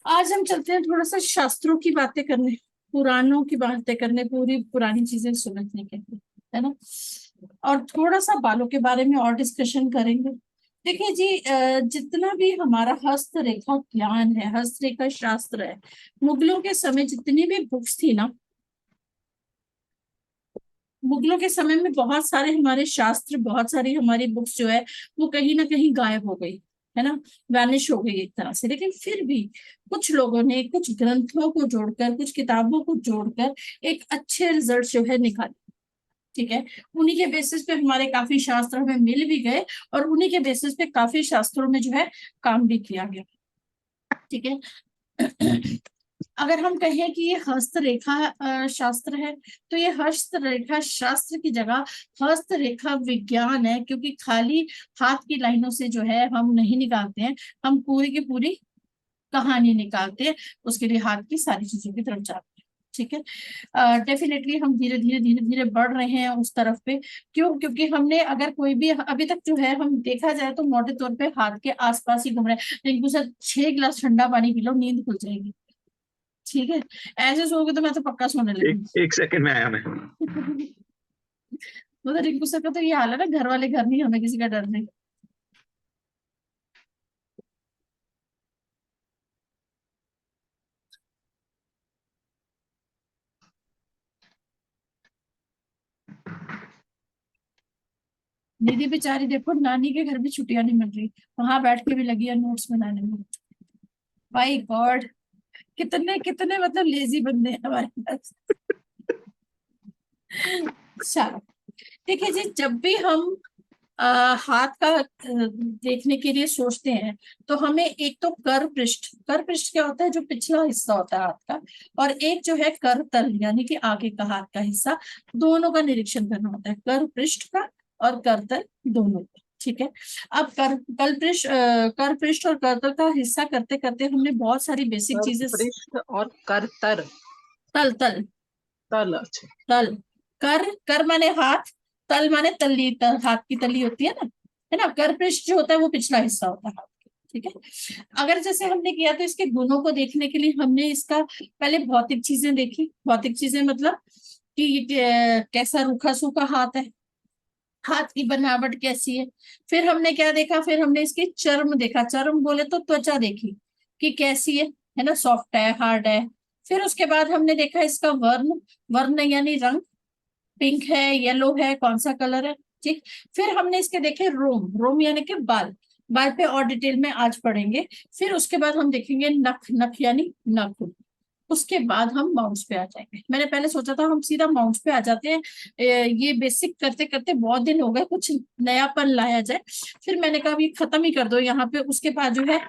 आज हम चलते हैं थोड़ा सा शास्त्रों की बातें करने, पुराणों की बातें करने, पूरी पुरानी चीजें समझने के लिए, है ना। और थोड़ा सा बालों के बारे में और डिस्कशन करेंगे। देखिए जी, जितना भी हमारा हस्तरेखा ज्ञान है, हस्तरेखा शास्त्र है, मुगलों के समय जितनी भी बुक्स थी ना, मुगलों के समय में बहुत सारे हमारे शास्त्र, बहुत सारी हमारी बुक्स जो है वो कहीं ना कहीं गायब हो गई, है ना, वैनिश हो गई एक तरह से। लेकिन फिर भी कुछ लोगों ने कुछ ग्रंथों को जोड़कर, कुछ किताबों को जोड़कर एक अच्छे रिजल्ट जो है निकाले। ठीक है, उन्हीं के बेसिस पे हमारे काफी शास्त्र हमें मिल भी गए, और उन्हीं के बेसिस पे काफी शास्त्रों में जो है काम भी किया गया। ठीक है। अगर हम कहें कि ये हस्तरेखा शास्त्र है, तो ये हस्तरेखा शास्त्र की जगह हस्तरेखा विज्ञान है, क्योंकि खाली हाथ की लाइनों से जो है हम नहीं निकालते हैं, हम पूरी की पूरी कहानी निकालते हैं। उसके लिए हाथ की सारी चीजों की तरफ जाते हैं। ठीक है। डेफिनेटली हम धीरे धीरे धीरे धीरे बढ़ रहे हैं उस तरफ पे। क्यों? क्योंकि हमने अगर कोई भी अभी तक जो है हम देखा जाए तो मोटे तौर पे हाथ के आसपास ही घूम रहे हैं। रिंकू सर, 6 गिलास ठंडा पानी पी लो, नींद खुल जाएगी। ठीक है, ऐसे सोओगे तो मैं तो पक्का सोने एक लगूंगी। एक सेकंड में आया मैं। मतलब रिंकू सर का तो ये हाल है ना, घर वाले घर नहीं, हमें किसी का डर नहीं। निधि बेचारी देखो, नानी के घर भी छुट्टियां नहीं मिल रही, वहां बैठ के भी लगी है नोट्स बनाने में। भाई गॉड, कितने कितने मतलब लेजी बंदे हैं हमारे पास। चलो, देखिए जी, जब भी हम हाथ का देखने के लिए सोचते हैं, तो हमें एक तो कर पृष्ठ क्या होता है, जो पिछला हिस्सा होता है हाथ का, और एक जो है कर तल, यानी कि आगे का हाथ का हिस्सा। दोनों का निरीक्षण करना होता है, कर पृष्ठ का और कर तल दोनों का। ठीक है। अब कर पृष्ठ और कर तल का हिस्सा करते करते हमने बहुत सारी बेसिक कर चीजें। पृष्ठ और करतर। तल तल तल, अच्छा। तल, कर कर माने हाथ, तल माने तली, हाथ की तली होती है ना। कर पृष्ठ जो होता है वो पिछला हिस्सा होता है हाथ का। ठीक है। अगर जैसे हमने किया, तो इसके गुणों को देखने के लिए हमने इसका पहले भौतिक चीजें देखी। भौतिक चीजें मतलब कि ये कैसा रूखा सूखा हाथ है, हाथ की बनावट कैसी है। फिर हमने क्या देखा, फिर हमने इसके चर्म देखा, चर्म बोले तो त्वचा देखी कि कैसी है ना, सॉफ्ट है, हार्ड है। फिर उसके बाद हमने देखा इसका वर्ण, वर्ण यानी रंग, पिंक है, येलो है, कौन सा कलर है। ठीक। फिर हमने इसके देखे रोम, रोम यानी कि बाल, बाल पे और डिटेल में आज पढ़ेंगे। फिर उसके बाद हम देखेंगे नख, नख यानी नाखून। उसके बाद हम माउंट्स पे आ जाएंगे। मैंने पहले सोचा था हम सीधा माउंट्स पे आ जाते हैं, ये बेसिक करते करते बहुत दिन हो गए, कुछ नयापन लाया जाए। फिर मैंने कहा ये खत्म ही कर दो यहाँ पे, उसके बाद जो है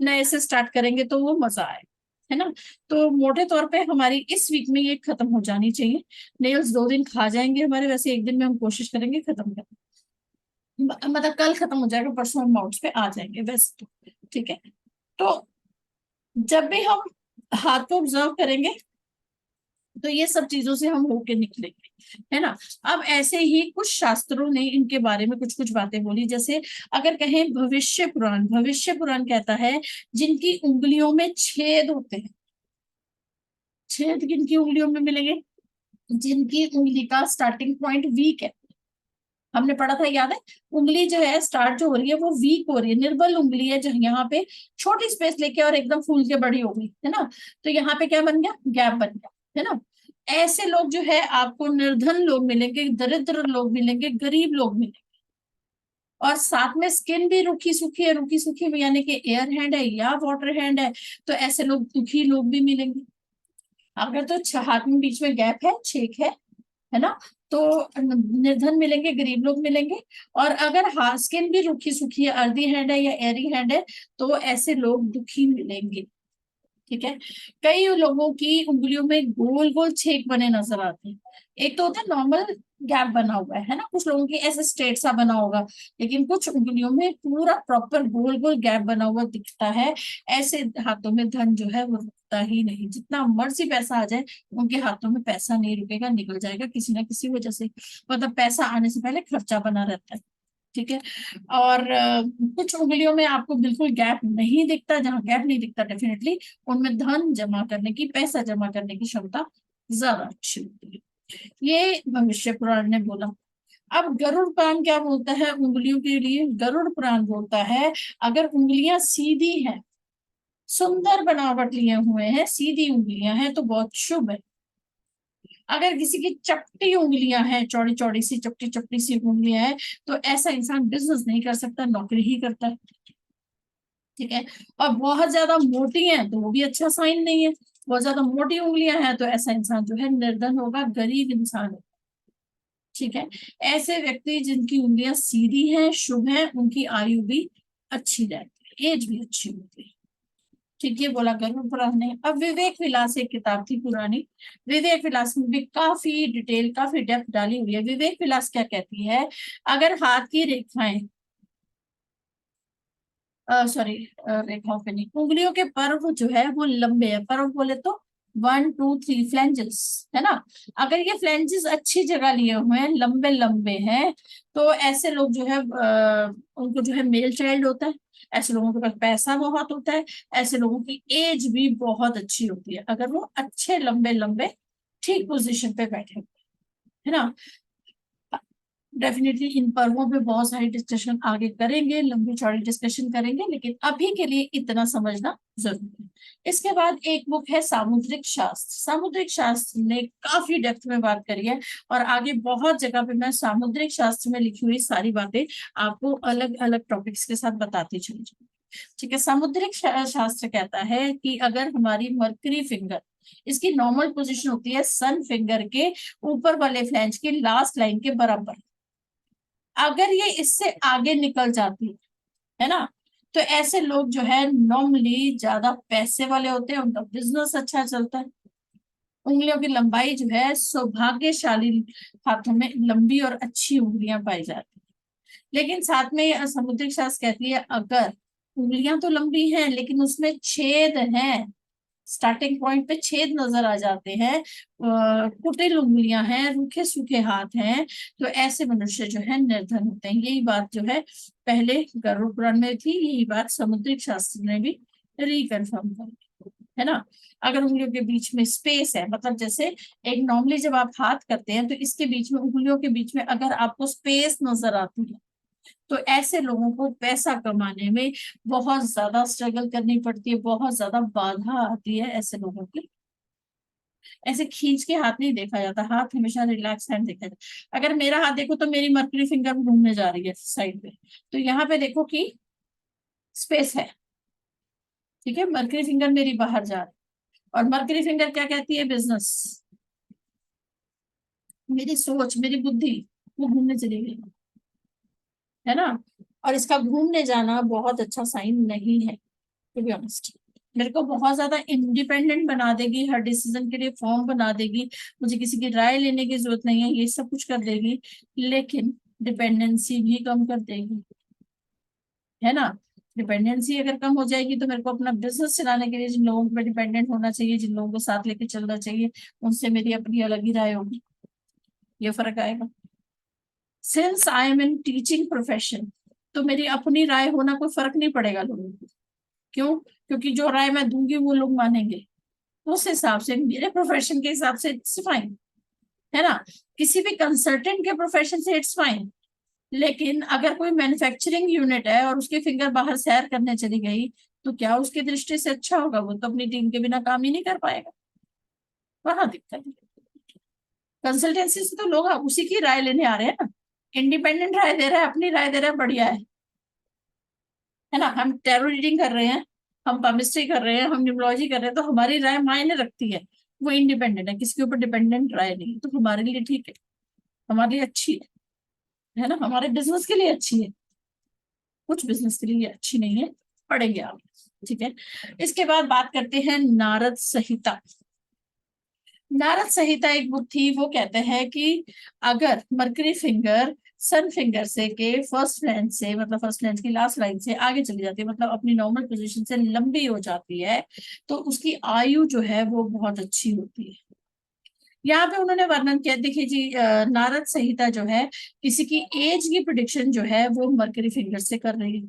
नए से स्टार्ट करेंगे तो वो मजा आए, है ना। तो मोटे तौर पे हमारी इस वीक में ये खत्म हो जानी चाहिए। नेल्स 2 दिन खा जाएंगे हमारे, वैसे एक दिन में हम कोशिश करेंगे खत्म करने। मतलब कल खत्म हो जाएगा, परसों हम माउंट्स पे आ जाएंगे वैसे तो। ठीक है। तो जब भी हम हाथ को ऑब्जर्व करेंगे, तो ये सब चीजों से हम होके निकलेंगे, है ना। अब ऐसे ही कुछ शास्त्रों ने इनके बारे में कुछ कुछ बातें बोली। जैसे अगर कहें भविष्य पुराण, भविष्य पुराण कहता है जिनकी उंगलियों में छेद होते हैं। छेद किनकी उंगलियों में मिलेंगे? जिनकी उंगली का स्टार्टिंग पॉइंट वीक है। हमने पढ़ा था, याद है? उंगली जो है स्टार्ट जो हो रही है वो वीक हो रही है, निर्बल उंगली है, जो यहाँ पे छोटी स्पेस लेके और एकदम फूल के बड़ी हो गई, है ना। तो यहाँ पे क्या बन गया? गैप बन गया, है ना। ऐसे लोग जो है आपको निर्धन लोग मिलेंगे, दरिद्र लोग मिलेंगे, गरीब लोग मिलेंगे। और साथ में स्किन भी रूखी सूखी है, रूखी सूखी में यानी कि एयर हैंड है या वाटर हैंड है, तो ऐसे लोग दुखी लोग भी मिलेंगे। अगर तो हाथ में बीच में गैप है, छेक है ना, तो निर्धन मिलेंगे, गरीब लोग मिलेंगे। और अगर स्किन भी रूखी सूखी है, अर्धी हैंड है या एरी हैंड है, तो ऐसे लोग दुखी मिलेंगे। ठीक है। कई लोगों की उंगलियों में गोल गोल छेक बने नजर आते हैं। एक तो होता है नॉर्मल गैप बना हुआ है ना, कुछ लोगों की ऐसे स्ट्रेट सा बना होगा, लेकिन कुछ उंगलियों में पूरा प्रॉपर गोल गोल गैप बना हुआ दिखता है। ऐसे हाथों में धन जो है वो रुकता ही नहीं, जितना मर्जी पैसा आ जाए, उनके हाथों में पैसा नहीं रुकेगा, निकल जाएगा किसी ना किसी वजह से। मतलब पैसा आने से पहले खर्चा बना रहता है। ठीक है। और कुछ उंगलियों में आपको बिल्कुल गैप नहीं दिखता, जहां गैप नहीं दिखता डेफिनेटली उनमें धन जमा करने की, पैसा जमा करने की क्षमता ज्यादा अच्छी होती है। ये भविष्य पुराण ने बोला। अब गरुड़ पुराण क्या बोलता है उंगलियों के लिए? गरुड़ पुराण बोलता है अगर उंगलियां सीधी हैं, सुंदर बनावट लिए हुए हैं, सीधी उंगलियां हैं तो बहुत शुभ है। अगर किसी की चपटी उंगलियां हैं, चौड़ी चौड़ी सी चपटी चपटी सी उंगलियां हैं, तो ऐसा इंसान बिजनेस नहीं कर सकता, नौकरी ही करता है। ठीक है। और बहुत ज्यादा मोटी हैं तो वो भी अच्छा साइन नहीं है। बहुत ज्यादा मोटी उंगलियां हैं तो ऐसा इंसान जो है निर्धन होगा, गरीब इंसान होगा। ठीक है। ऐसे व्यक्ति जिनकी उंगलियां सीधी हैं, शुभ हैं, उनकी आयु भी अच्छी रहती है, एज भी अच्छी होती है। ठीक है, बोला गरुड़ पुराण ने। अब विवेक विलास एक किताब थी पुरानी, विवेक विलास में भी काफी डिटेल, काफी डेप्थ डाली हुई है। विवेक विलास क्या कहती है? अगर हाथ की रेखाएं, सॉरी, रेखाओं पे नहीं, उंगलियों के पर्व जो है वो लंबे है। पर्व बोले तो 1 2 3 फ्लैंजेस, है ना। अगर ये फ्लैंजेस अच्छी जगह लिए हुए हैं, लंबे लंबे हैं, तो ऐसे लोग जो है उनको जो है मेल चाइल्ड होता है। ऐसे लोगों के पास पैसा बहुत होता है। ऐसे लोगों की एज भी बहुत अच्छी होती है, अगर वो अच्छे लंबे लंबे ठीक पोजीशन पे बैठे हुए, है ना। डेफिनेटली इन पर्वों पे बहुत सारी डिस्कशन आगे करेंगे, लंबी चौड़ी डिस्कशन करेंगे, लेकिन अभी के लिए इतना समझना जरूरी है। इसके बाद एक बुक है सामुद्रिक शास्त्र। सामुद्रिक शास्त्र ने काफी डेप्थ में बात करी है, और आगे बहुत जगह पे मैं सामुद्रिक शास्त्र में लिखी हुई सारी बातें आपको अलग अलग टॉपिक्स के साथ बताती चली जाऊंगी। ठीक है। सामुद्रिक शास्त्र कहता है कि अगर हमारी मर्करी फिंगर, इसकी नॉर्मल पोजीशन होती है सन फिंगर के ऊपर वाले फ्लैंज की लास्ट लाइन के बराबर, अगर ये इससे आगे निकल जाती है ना, तो ऐसे लोग जो है नॉर्मली ज्यादा पैसे वाले होते हैं, उनका बिजनेस अच्छा चलता है। उंगलियों की लंबाई जो है, सौभाग्यशाली हाथों में लंबी और अच्छी उंगलियां पाई जाती है। लेकिन साथ में ये समुद्रिक शास्त्र कहती है अगर उंगलियां तो लंबी हैं लेकिन उसमें छेद हैं, स्टार्टिंग पॉइंट पे छेद नजर आ जाते हैं, कुटिल उंगलियां हैं, रूखे सूखे हाथ हैं, तो ऐसे मनुष्य जो है निर्धन होते हैं। यही बात जो है पहले गरुड़ पुराण में थी, यही बात समुद्रिक शास्त्र ने भी रिकन्फर्म कर, है ना। अगर उंगलियों के बीच में स्पेस है, मतलब जैसे एक नॉर्मली जब आप हाथ करते हैं तो इसके बीच में, उंगलियों के बीच में अगर आपको स्पेस नजर आती है, तो ऐसे लोगों को पैसा कमाने में बहुत ज्यादा स्ट्रगल करनी पड़ती है, बहुत ज्यादा बाधा आती है ऐसे लोगों की। ऐसे खींच के हाथ नहीं देखा जाता, हाथ हमेशा रिलैक्स हैंड देखा जाता है। अगर मेरा हाथ देखो तो मेरी मर्करी फिंगर घूमने जा रही है साइड पे, तो यहाँ पे देखो कि स्पेस है। ठीक है, मर्करी फिंगर मेरी बाहर जा रही है। और मर्करी फिंगर क्या कहती है? बिजनेस, मेरी सोच, मेरी बुद्धि, वो घूमने चली गई, है ना। और इसका घूमने जाना बहुत अच्छा साइन नहीं है, टू बी ऑनेस्ट। मेरे को बहुत ज्यादा इंडिपेंडेंट बना देगी, हर डिसीजन के लिए फॉर्म बना देगी, मुझे किसी की राय लेने की जरूरत नहीं है, ये सब कुछ कर देगी, लेकिन डिपेंडेंसी भी कम कर देगी, है ना। डिपेंडेंसी अगर कम हो जाएगी तो मेरे को अपना बिजनेस चलाने के लिए जिन लोगों पर डिपेंडेंट होना चाहिए, जिन लोगों को साथ लेके चलना चाहिए, उनसे मेरी अपनी अलग ही राय होगी, ये फर्क आएगा। Since I am in teaching profession, तो मेरी अपनी राय होना कोई फर्क नहीं पड़ेगा लोगों को। क्यों? क्योंकि जो राय मैं दूंगी वो लोग मानेंगे, उस हिसाब से मेरे प्रोफेशन के हिसाब से इट्स फाइन, है ना। किसी भी कंसल्टेंट के प्रोफेशन से इट्स फाइन, लेकिन अगर कोई मैन्युफैक्चरिंग यूनिट है और उसकी फिंगर बाहर सैर करने चली गई, तो क्या उसकी दृष्टि से अच्छा होगा? वो तो अपनी टीम के बिना काम ही नहीं कर पाएगा, वहां दिक्कत है। कंसल्टेंसी से तो लोग उसी की राय लेने आ रहे हैं ना, इंडिपेंडेंट राय दे रहा है, अपनी राय दे रहा है, बढ़िया है ना। हम टैरो रीडिंग कर रहे हैं, हम पामिस्ट्री कर रहे हैं, हम न्यूमरोलॉजी कर रहे हैं, तो हमारी राय मायने रखती है, वो इंडिपेंडेंट है, किसी के ऊपर डिपेंडेंट राय नहीं, तो हमारे लिए ठीक है, हमारे लिए अच्छी है ना, हमारे बिजनेस के लिए अच्छी है। कुछ बिजनेस के लिए अच्छी नहीं है, पढ़ेंगे आप। ठीक है। इसके बाद बात करते हैं नारद संहिता। नारद संहिता एक बुक थी, वो कहते हैं कि अगर मर्करी फिंगर सन फिंगर से के फर्स्ट लाइन से, मतलब फर्स्ट लाइन की लास्ट लाइन से आगे चली जाती है, मतलब अपनी नॉर्मल पोजीशन से लंबी हो जाती है, तो उसकी आयु जो है वो बहुत अच्छी होती है। यहाँ पे उन्होंने वर्णन किया, देखिए जी, नारद संहिता जो है किसी की एज की प्रिडिक्शन जो है वो मरकरी फिंगर से कर रही है।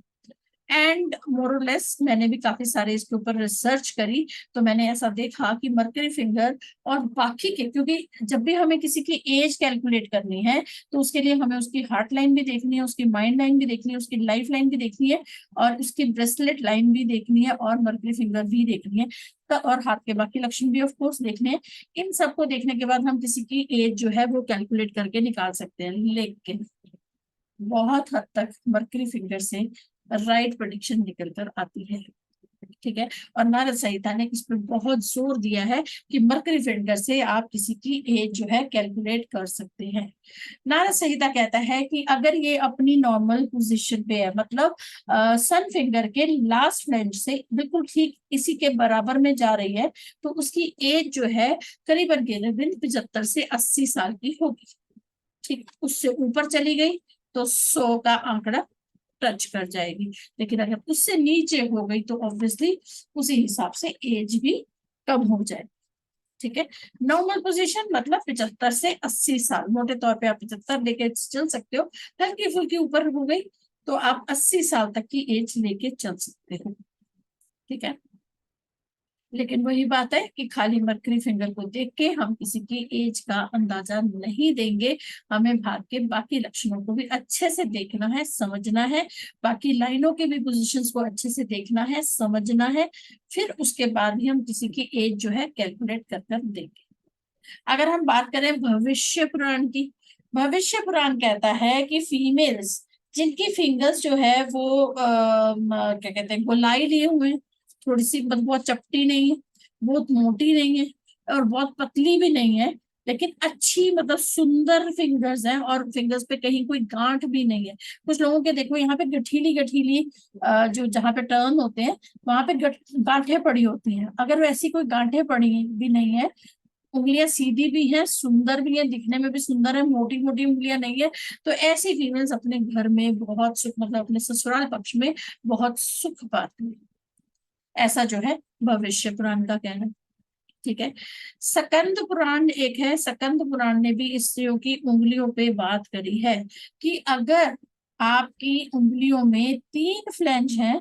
एंड मोरलेस मैंने भी काफी सारे इसके ऊपर रिसर्च करी, तो मैंने ऐसा देखा कि मरकरी फिंगर और बाकी के, क्योंकि जब भी हमें किसी की एज कैलकुलेट करनी है तो उसके लिए हमें उसकी हार्ट लाइन भी देखनी है, उसकी माइंड लाइन भी देखनी है, उसकी लाइफ लाइन भी देखनी है, और उसकी ब्रेसलेट लाइन भी देखनी है, और मरकरी फिंगर भी देखनी है, तो और हाथ के बाकी लक्षण भी ऑफ कोर्स देखने हैं। इन सबको देखने के बाद हम किसी की एज जो है वो कैलकुलेट करके निकाल सकते हैं, लेकिन बहुत हद तक मरकरी फिंगर से राइट प्रेडिक्शन निकल कर आती है। ठीक है, और नारद संहिता ने इस पर बहुत जोर दिया है कि मरकरी फिंगर से आप किसी की एज जो है कैलकुलेट कर सकते हैं। नारद संहिता कहता है कि अगर ये अपनी नॉर्मल पोजीशन पे है, मतलब सन फिंगर के लास्ट फ्लैंज से बिल्कुल ठीक इसी के बराबर में जा रही है, तो उसकी एज जो है करीबन करीबन 75 से 80 साल की होगी। ठीक, उससे ऊपर चली गई तो 100 का आंकड़ा टच कर जाएगी, लेकिन अगर उससे नीचे हो गई तो ऑब्वियसली उसी हिसाब से एज भी कम हो जाए। ठीक है, नॉर्मल पोजीशन मतलब 75 से 80 साल, मोटे तौर पे आप 75 लेके चल सकते हो, हल्की फुल्की ऊपर हो गई तो आप 80 साल तक की एज लेके चल सकते हो। ठीक है, लेकिन वही बात है कि खाली मरकरी फिंगर को देख के हम किसी की एज का अंदाजा नहीं देंगे, हमें भाग के बाकी लक्षणों को भी अच्छे से देखना है, समझना है, बाकी लाइनों के भी पोजीशंस को अच्छे से देखना है, समझना है, फिर उसके बाद ही हम किसी की एज जो है कैलकुलेट कर कर देंगे। अगर हम बात करें भविष्य पुराण की, भविष्य पुराण कहता है कि फीमेल्स जिनकी फिंगर्स जो है वो क्या कहते हैं, गोलाई लिए हुए हैं, थोड़ी सी मतलब बहुत चपटी नहीं है, बहुत मोटी नहीं है, और बहुत पतली भी नहीं है, लेकिन अच्छी मतलब सुंदर फिंगर्स हैं, और फिंगर्स पे कहीं कोई गांठ भी नहीं है। कुछ लोगों के देखो यहाँ पे गठीली गठीली जो जहाँ पे टर्न होते हैं वहां पे गांठें पड़ी होती हैं, अगर वैसी कोई गांठें पड़ी भी नहीं है, उंगलियां सीधी भी हैं, सुंदर भी है, दिखने में भी सुंदर है, मोटी मोटी उंगलियां नहीं है, तो ऐसी फीमेल्स अपने घर में बहुत सुख, मतलब अपने ससुराल पक्ष में बहुत सुख पाती है, ऐसा जो है भविष्य पुराण का कहना है। ठीक है, सकंद पुराण एक है, सकंद पुराण ने भी स्त्रियों की उंगलियों पे बात करी है कि अगर आपकी उंगलियों में 3 फ्लैंज हैं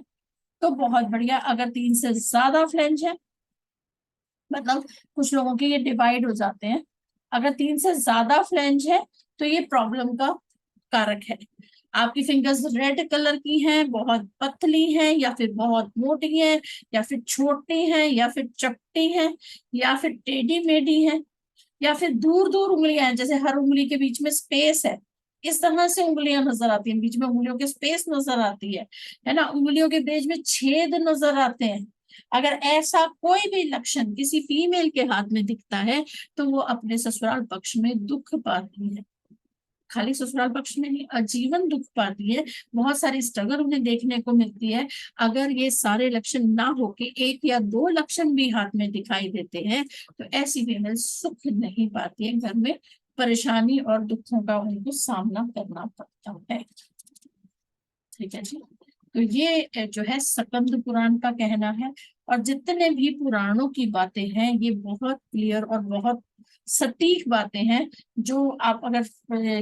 तो बहुत बढ़िया, अगर 3 से ज्यादा फ्लैंज है, मतलब कुछ लोगों के ये डिवाइड हो जाते हैं, अगर 3 से ज्यादा फ्लैंज है तो ये प्रॉब्लम का कारक है। आपकी फिंगर्स रेड कलर की हैं, बहुत पतली हैं, या फिर बहुत मोटी हैं, या फिर छोटी हैं, या फिर चपटी हैं, या फिर टेढ़ी मेढ़ी हैं, या फिर दूर दूर उंगलियां हैं, जैसे हर उंगली के बीच में स्पेस है, इस तरह से उंगलियां नजर आती हैं, बीच में उंगलियों के स्पेस नजर आती है ना, उंगलियों के बीच में छेद नजर आते हैं। अगर ऐसा कोई भी लक्षण किसी फीमेल के हाथ में दिखता है तो वो अपने ससुराल पक्ष में दुख पाती है, खाली ससुराल पक्ष में नहीं, आजीवन दुख पाती है, बहुत सारी स्ट्रगल उन्हें देखने को मिलती है। अगर ये सारे लक्षण ना हो के 1 या 2 लक्षण भी हाथ में दिखाई देते हैं तो ऐसी फीमेल सुख नहीं पाती है, घर में परेशानी और दुखों का उनको सामना करना पड़ता है। ठीक है जी, तो ये जो है सकंद पुराण का कहना है, और जितने भी पुराणों की बातें हैं ये बहुत क्लियर और बहुत सटीक बातें हैं, जो आप अगर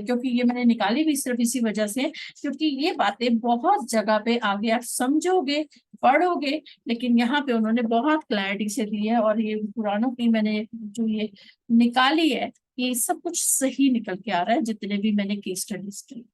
क्योंकि ये मैंने निकाली भी सिर्फ इसी वजह से, क्योंकि ये बातें बहुत जगह पे आगे आप समझोगे, पढ़ोगे, लेकिन यहाँ पे उन्होंने बहुत क्लैरिटी से दी है, और ये पुराणों की मैंने जो ये निकाली है ये सब कुछ सही निकल के आ रहा है, जितने भी मैंने केस स्टडीज की।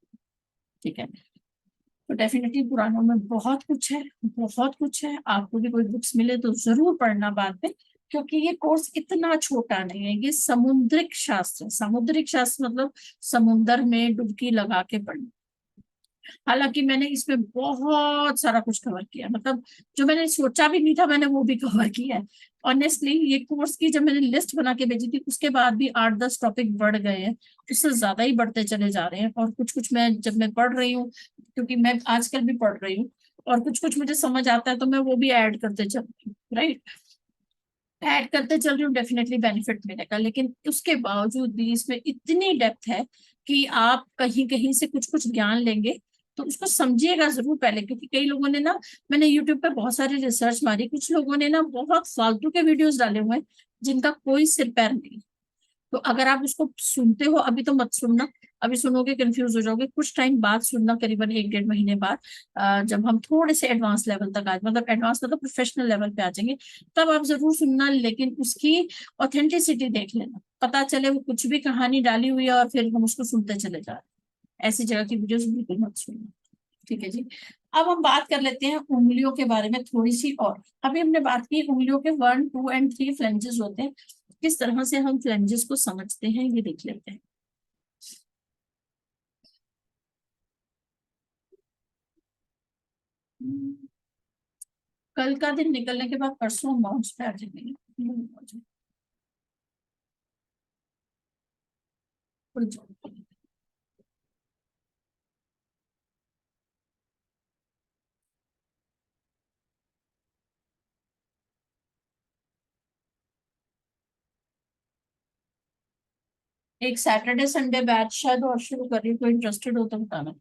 ठीक है, तो डेफिनेटली पुराणों में बहुत कुछ है, बहुत कुछ है, आपको भी कोई बुक्स मिले तो जरूर पढ़ना बाद में, क्योंकि ये कोर्स इतना छोटा नहीं है, ये समुद्रिक शास्त्र है। समुद्रिक शास्त्र मतलब समुद्र में डुबकी लगा के पढ़ना। हालांकि मैंने इसमें बहुत सारा कुछ कवर किया, मतलब जो मैंने सोचा भी नहीं था मैंने वो भी कवर किया है। ऑनेस्टली ये कोर्स की जब मैंने लिस्ट बना के भेजी थी उसके बाद भी 8-10 टॉपिक बढ़ गए हैं, उससे ज्यादा ही बढ़ते चले जा रहे हैं, और कुछ कुछ मैं जब मैं पढ़ रही हूँ, क्योंकि मैं आजकल भी पढ़ रही हूँ, और कुछ कुछ मुझे समझ आता है तो मैं वो भी ऐड करते चल रही हूँ, राइट, ऐड करते चल रही हूँ, डेफिनेटली बेनिफिट मिलेगा, लेकिन उसके बावजूद भी इसमें इतनी डेप्थ है कि आप कहीं कहीं से कुछ कुछ ज्ञान लेंगे तो उसको समझिएगा जरूर पहले, क्योंकि कई लोगों ने ना, मैंने यूट्यूब पे बहुत सारी रिसर्च मारी, कुछ लोगों ने ना बहुत फालतू के वीडियोस डाले हुए हैं जिनका कोई सिर पैर नहीं, तो अगर आप उसको सुनते हो, अभी तो मत सुनना, अभी सुनोगे कंफ्यूज हो जाओगे, कुछ टाइम बाद सुनना, करीबन 1-1.5 महीने बाद, जब हम थोड़े से एडवांस लेवल तक आ, मतलब एडवांस मतलब प्रोफेशनल लेवल पे आ जाएंगे, तब आप जरूर सुनना, लेकिन उसकी ऑथेंटिसिटी देख लेना, पता चले वो कुछ भी कहानी डाली हुई है और फिर हम उसको सुनते चले जा रहे हैं, ऐसी जगह की वीडियोस बिल्कुल मत सुनना। ठीक है जी। अब हम बात कर लेते हैं उंगलियों के बारे में थोड़ी सी और। अभी हमने बात की उंगलियों के 1, 2 एंड 3 फ्लेंजेस होते हैं, किस तरह से हम फ्लेंजेस को समझते हैं ये देख लेते हैं। कल का दिन निकलने के बाद परसों हम माउंट्स पे आ जाएंगे। एक सैटरडे संडे बैच शायद और शुरू कर रही, कोई इंटरेस्टेड हो तो बताना।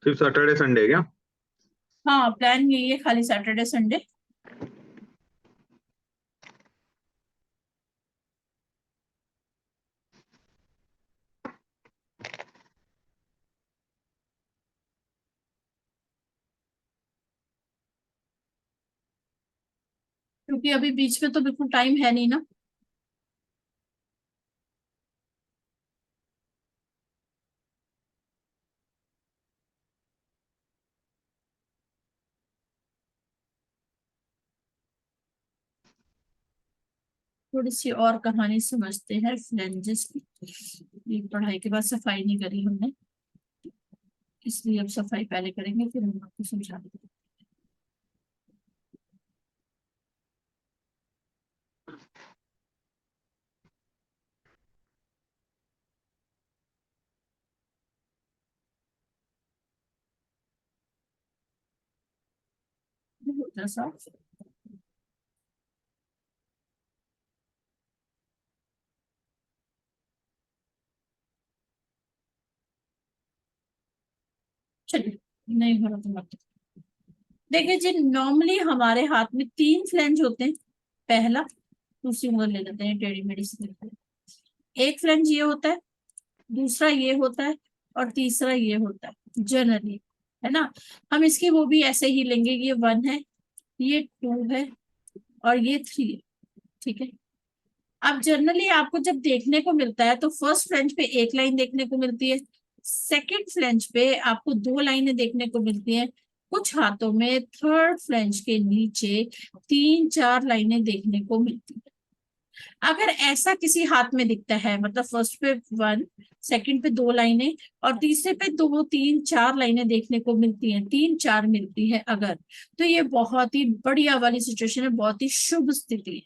सिर्फ सैटरडे संडे क्या? हाँ, प्लान यही है, खाली सैटरडे संडे। क्योंकि अभी बीच में तो बिल्कुल टाइम है नहीं ना। थोड़ी सी और कहानी समझते हैं फ्लेंजेस की। ये पढ़ाई के बाद सफाई नहीं करी हमने, इसलिए अब सफाई पहले करेंगे फिर हम आपको समझा देंगे। जैसा चलिए, नहीं हो रहा तो मत। देखिए जी, नॉर्मली हमारे हाथ में 3 फ्लैंज होते हैं। पहला, दूसरी उंगली ले लेते हैं टेढ़ी मेढ़ी सी करके। एक फ्लैंज ये होता है, दूसरा ये होता है, और तीसरा ये होता है जनरली, है ना। हम इसकी वो भी ऐसे ही लेंगे, ये 1 है, ये 2 है, और ये 3 है। ठीक है। अब जनरली आपको जब देखने को मिलता है तो फर्स्ट फ्लैंज पे एक लाइन देखने को मिलती है, सेकंड फ्लैंज पे आपको 2 लाइनें देखने को मिलती हैं, कुछ हाथों में थर्ड फ्लैंज के नीचे 3-4 लाइनें देखने को मिलती है। अगर ऐसा किसी हाथ में दिखता है, मतलब फर्स्ट पे 1, सेकंड पे 2 लाइनें, और तीसरे पे 2, 3, 4 लाइनें देखने को मिलती हैं, 3-4 मिलती है अगर, तो ये बहुत ही बढ़िया वाली सिचुएशन है, बहुत ही शुभ स्थिति है।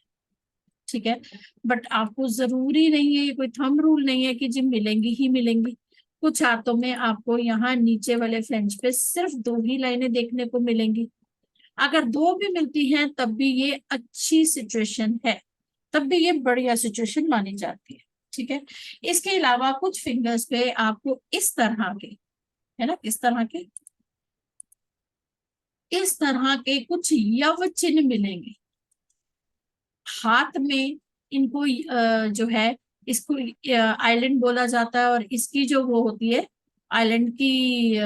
ठीक है। बट आपको जरूरी नहीं है, ये कोई थंब रूल नहीं है कि जी मिलेंगी ही मिलेंगी। कुछ हाथों में आपको यहाँ नीचे वाले फ्रेंच पे सिर्फ 2 ही लाइनें देखने को मिलेंगी। अगर 2 भी मिलती हैं तब भी ये अच्छी सिचुएशन है, तब भी ये बढ़िया सिचुएशन मानी जाती है। ठीक है। इसके अलावा कुछ फिंगर्स पे आपको इस तरह के, है ना, इस तरह के कुछ यव चिन्ह मिलेंगे हाथ में। इनको जो है, इसको आइलैंड बोला जाता है, और इसकी जो वो होती है आइलैंड की,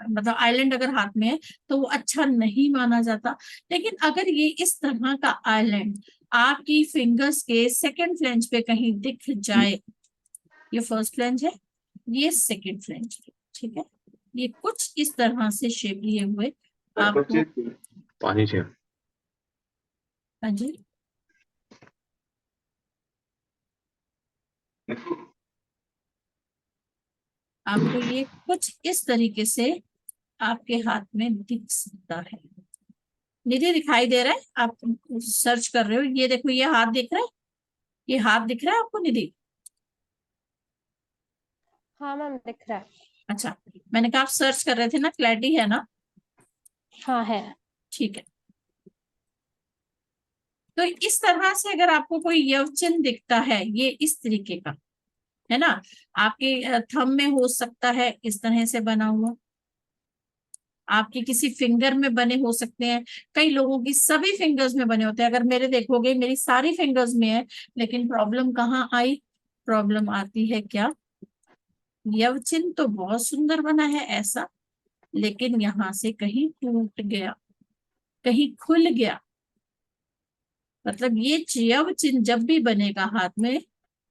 मतलब आइलैंड अगर हाथ में है तो वो अच्छा नहीं माना जाता। लेकिन अगर ये इस तरह का आइलैंड आपकी फिंगर्स के सेकंड फ्लेंज पे कहीं दिख जाए, ये फर्स्ट फ्लेंज है, ये सेकंड फ्लेंज है। ठीक है। ये कुछ इस तरह से शेप लिए हुए आपको, पानी चाहिए। हाँ जी, आपको ये कुछ इस तरीके से आपके हाथ में दिख सकता है। निधि दिखाई दे रहा है? आप सर्च कर रहे हो, ये देखो, ये हाथ दिख रहा है, ये हाथ दिख रहा है आपको निधि? हाँ मैम, दिख रहा है। अच्छा, मैंने कहा आप सर्च कर रहे थे ना, क्लैरिटी है ना? हाँ है। ठीक है। तो इस तरह से अगर आपको कोई यवचिन्ह दिखता है, ये इस तरीके का, है ना, आपके थंब में हो सकता है इस तरह से बना हुआ, आपके किसी फिंगर में बने हो सकते हैं, कई लोगों की सभी फिंगर्स में बने होते हैं। अगर मेरे देखोगे मेरी सारी फिंगर्स में है, लेकिन प्रॉब्लम कहाँ आई? प्रॉब्लम आती है क्या? यव चिन्ह तो बहुत सुंदर बना है ऐसा, लेकिन यहां से कहीं टूट गया, कहीं खुल गया। मतलब ये यव चिन्ह जब भी बनेगा हाथ में,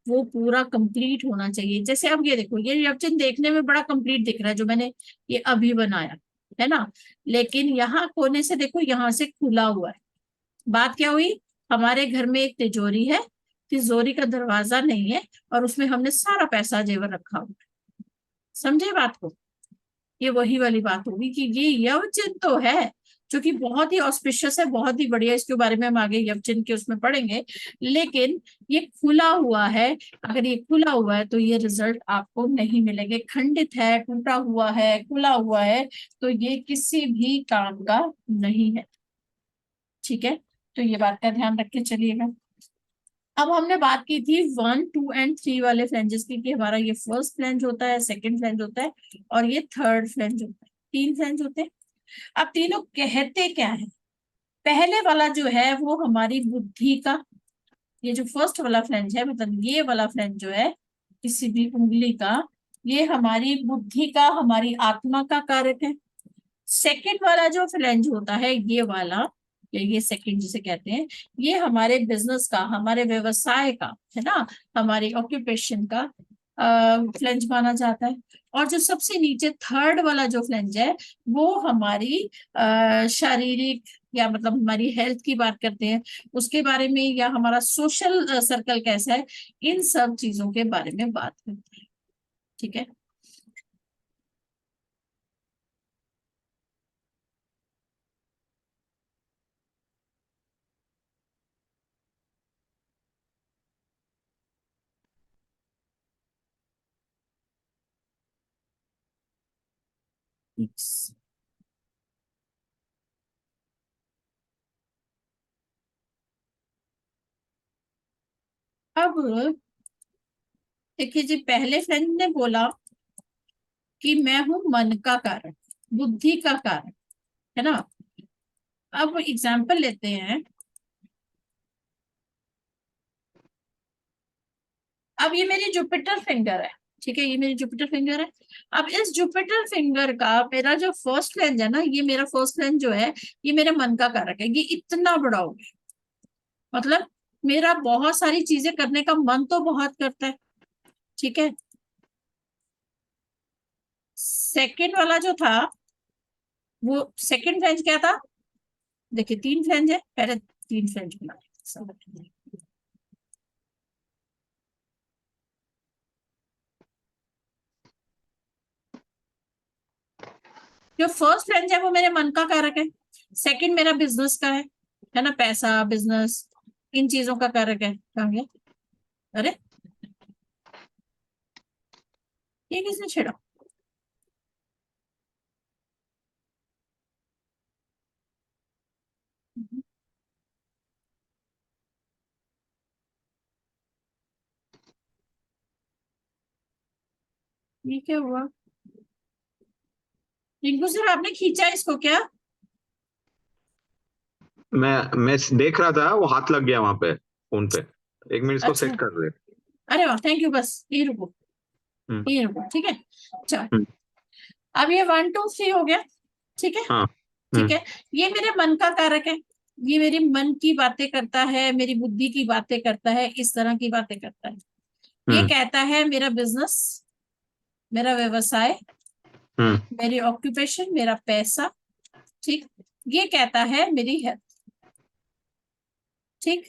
वो पूरा कंप्लीट होना चाहिए। जैसे अब ये देखो, ये यव चिन्ह देखने में बड़ा कंप्लीट दिख रहा है जो मैंने ये अभी बनाया है ना, लेकिन यहाँ कोने से देखो, यहाँ से खुला हुआ है। बात क्या हुई? हमारे घर में एक तिजोरी है, तिजोरी का दरवाजा नहीं है, और उसमें हमने सारा पैसा जेवर रखा हुआ है। समझे बात को? ये वही वाली बात होगी कि ये यव चिन्ह तो है, जो कि बहुत ही ऑस्पिशियस है, बहुत ही बढ़िया। इसके बारे में हम आगे यव चिन्ह के उसमें पढ़ेंगे, लेकिन ये खुला हुआ है। अगर ये खुला हुआ है तो ये रिजल्ट आपको नहीं मिलेंगे। खंडित है, टूटा हुआ है, खुला हुआ है, तो ये किसी भी काम का नहीं है। ठीक है, तो ये बात का ध्यान रख के चलिएगा। अब हमने बात की थी 1, 2 एंड 3 वाले फ्लेंजेस की, कि हमारा ये फर्स्ट फ्लेंज होता है, सेकंड फ्लेंज होता है, और ये थर्ड फ्लेंज होता है। 3 फ्लेंज होते हैं। अब तीनों कहते क्या है? पहले वाला जो है वो हमारी बुद्धि का, ये जो फर्स्ट वाला फ्लेंज है, मतलब ये वाला फ्लेंज जो है किसी भी उंगली का, ये हमारी बुद्धि का, हमारी आत्मा का कारक है। सेकंड वाला जो फ्लेंज होता है, ये वाला, ये सेकंड जिसे कहते हैं, ये हमारे बिजनेस का, हमारे व्यवसाय का है ना, हमारी ऑक्यूपेशन का फ्लेंज माना जाता है। और जो सबसे नीचे थर्ड वाला जो फ्लेंज है, वो हमारी शारीरिक, या मतलब हमारी हेल्थ की बात करते हैं उसके बारे में, या हमारा सोशल सर्कल कैसा है, इन सब चीजों के बारे में बात करते हैं। ठीक है, अब देखिए जी, पहले फ्रेंड ने बोला कि मैं हूं मन का कारक, बुद्धि का कारक, है ना। अब एग्जाम्पल लेते हैं। अब ये मेरी जुपिटर फिंगर है, ठीक है, ये मेरी जुपिटर फिंगर है। अब इस जुपिटर फिंगर का मेरा जो फर्स्ट फ्लेंज है ना, ये मेरा फर्स्ट फ्लेंज जो है, ये मेरे मन का कारक है। ये इतना बड़ा हो गया, मतलब मेरा बहुत सारी चीजें करने का मन तो बहुत करता है। ठीक है, सेकंड वाला जो था, वो सेकंड फ्लेंज क्या था? देखिए 3 फ्लेंज है, पहले 3 फ्लेंज बना। जो फर्स्ट फ्रेंच है वो मेरे मन का कारक है, सेकंड मेरा बिजनेस का है ना, पैसा, बिजनेस, इन चीजों का कारक है। कहाँ गया? अरे ये किसने छेड़ा? ये क्या हुआ? रिंकू सर आपने खींचा इसको क्या? मैं देख रहा था, वो हाथ लग गया वहां पे फोन पे। एक मिनट इसको अच्छा, सेट कर दे। अरे वाह, थैंक यू। बस ये रुको, हम्म। ये रुको, ठीक है। चल, हम्म। अब ये 1, 2, 3 हो गया। ठीक है, हाँ। ठीक हम्म। है। ये मेरे मन का कारक है, ये मेरी मन की बातें करता है, मेरी बुद्धि की बातें करता है, इस तरह की बातें करता है। ये हम्म। कहता है मेरा बिजनेस, मेरा व्यवसाय, हम्म। मेरी ऑक्यूपेशन, मेरा पैसा। ठीक, ये कहता है मेरी हेल्थ। ठीक,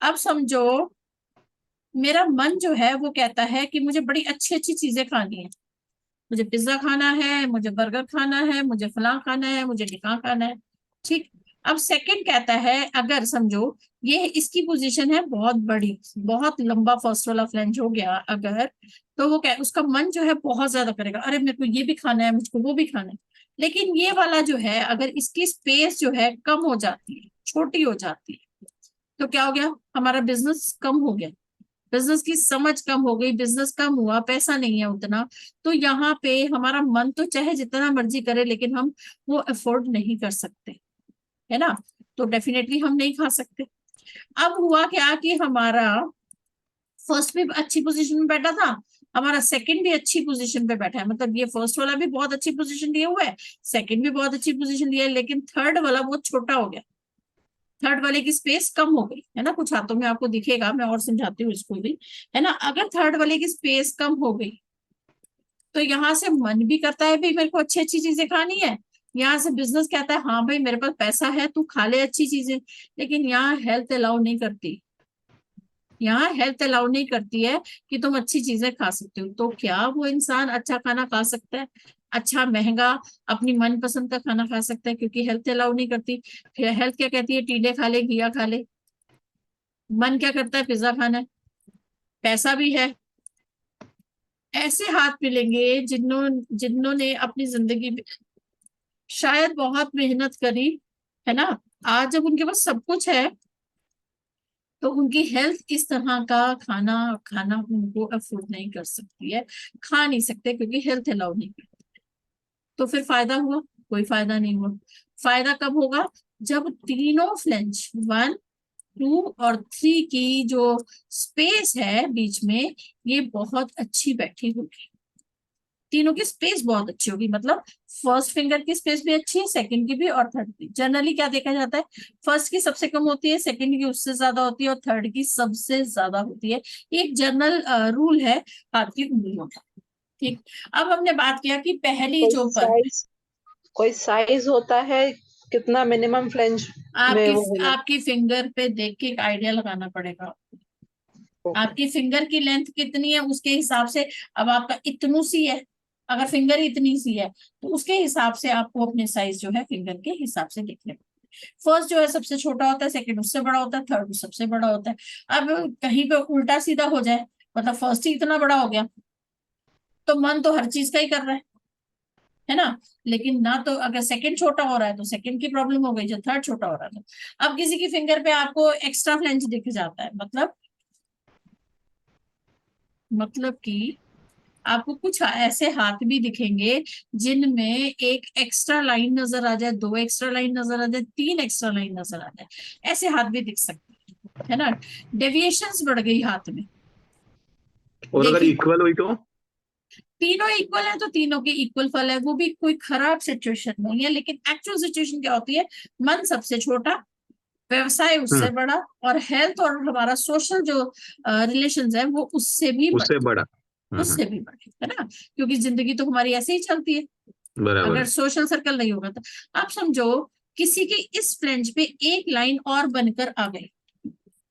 अब समझो, मेरा मन जो है वो कहता है कि मुझे बड़ी अच्छी अच्छी चीजें खानी है, मुझे पिज्जा खाना है, मुझे बर्गर खाना है, मुझे फलां खाना है, मुझे ढिकां खाना है। ठीक, अब सेकंड कहता है, अगर समझो ये इसकी पोजीशन है बहुत बड़ी, बहुत लंबा फर्स्ट वाला फ्लेंज हो गया अगर, तो वो क्या, उसका मन जो है बहुत ज्यादा करेगा, अरे मेरे को ये भी खाना है, मुझको वो भी खाना है। लेकिन ये वाला जो है, अगर इसकी स्पेस जो है कम हो जाती है, छोटी हो जाती है, तो क्या हो गया? हमारा बिजनेस कम हो गया। बिजनेस की समझ कम हो गई, बिजनेस कम हुआ, पैसा नहीं है उतना, तो यहाँ पे हमारा मन तो चाहे जितना मर्जी करे लेकिन हम वो अफोर्ड नहीं कर सकते, है ना। तो डेफिनेटली हम नहीं खा सकते। अब हुआ क्या कि हमारा फर्स्ट भी अच्छी पोजीशन में बैठा था, हमारा सेकंड भी अच्छी पोजीशन पे बैठा है, मतलब ये फर्स्ट वाला भी बहुत अच्छी पोजीशन लिए हुआ है, सेकंड भी बहुत अच्छी पोजीशन लिया है, लेकिन थर्ड वाला बहुत छोटा हो गया, थर्ड वाले की स्पेस कम हो गई, है ना। कुछ हाथों में आपको दिखेगा, मैं और समझाती हूँ इसको भी, है ना। अगर थर्ड वाले की स्पेस कम हो गई तो यहाँ से मन भी करता है भाई मेरे को अच्छी अच्छी चीजें खानी है, यहाँ से बिजनेस कहता है हाँ भाई मेरे पास पैसा है तू खा ले अच्छी चीजें, लेकिन यहाँ हेल्थ अलाउ नहीं करती, यहाँ हेल्थ अलाउ नहीं करती है कि तुम अच्छी चीजें खा सकते हो। तो क्या वो इंसान अच्छा खाना खा सकता है, अच्छा महंगा अपनी मनपसंद का खाना खा सकता है, क्योंकि हेल्थ अलाउ नहीं करती। फिर हेल्थ क्या कहती है, टीडे खा ले, घिया खा ले। मन क्या करता है, पिज्जा खाना है, पैसा भी है। ऐसे हाथ मिलेंगे जिन्होंने अपनी जिंदगी में शायद बहुत मेहनत करी, है ना। आज जब उनके पास सब कुछ है तो उनकी हेल्थ इस तरह का खाना खाना उनको अफोर्ड नहीं कर सकती है, खा नहीं सकते क्योंकि हेल्थ अलाउ नहीं करती। तो फिर फायदा हुआ, कोई फायदा नहीं हुआ। फायदा कब होगा, जब तीनों फ्लेंज 1, 2 और 3 की जो स्पेस है बीच में ये बहुत अच्छी बैठी होगी, तीनों की स्पेस बहुत अच्छी होगी, मतलब फर्स्ट फिंगर की स्पेस भी अच्छी है, सेकंड की भी और थर्ड की। जनरली क्या देखा जाता है, फर्स्ट की सबसे कम होती है, सेकंड की उससे ज्यादा होती है और थर्ड की सबसे ज्यादा होती है। ये एक जनरल रूल है हाथ की उंगलियों का। ठीक, अब हमने बात किया कि पहली कोई जो पर साइज कोई साइज होता है कितना मिनिमम फ्लेंज में आपकी वो होना? आपकी फिंगर पे देख के एक आइडिया लगाना पड़ेगा, आपकी फिंगर की लेंथ कितनी है उसके हिसाब से। अब आपका इतनू सी है, अगर फिंगर इतनी सी है तो उसके हिसाब से आपको अपने साइज जो है फिंगर के हिसाब से देखने पड़ेंगे। फर्स्ट जो है सबसे छोटा होता है, सेकंड उससे बड़ा होता है, थर्ड सबसे बड़ा होता है। अब कहीं पे उल्टा सीधा हो जाए, मतलब फर्स्ट ही इतना बड़ा हो गया तो मन तो हर चीज का ही कर रहा है ना। लेकिन ना, तो अगर सेकंड छोटा हो रहा है तो सेकंड की प्रॉब्लम हो गई, जो थर्ड छोटा हो रहा है तो। अब किसी की फिंगर पे आपको एक्स्ट्रा फ्लेंज दिख जाता है, मतलब कि आपको कुछ ऐसे हाथ भी दिखेंगे जिनमें एक एक्स्ट्रा लाइन नजर आ जाए, 2 एक्स्ट्रा लाइन नजर आ जाए, 3 एक्स्ट्रा लाइन नजर आ जाए, ऐसे हाथ भी दिख सकते हैं, है ना। डेविएशंस बढ़ गई हाथ में। और अगर देखिए इक्वल हुई तो? तीनों इक्वल है तो तीनों के इक्वल फल है, वो भी कोई खराब सिचुएशन नहीं है, लेकिन एक्चुअल सिचुएशन क्या होती है, मन सबसे छोटा, व्यवसाय उससे बड़ा, और हेल्थ और हमारा सोशल जो रिलेशंस है वो उससे भी उससे बड़े, बड़ा। उससे भी बड़े, है ना। क्योंकि जिंदगी तो हमारी ऐसे ही चलती है, बराबर अगर है। सोशल सर्कल नहीं होगा तो। आप समझो किसी की इस फ्लेंज पे एक लाइन और बनकर आ गई,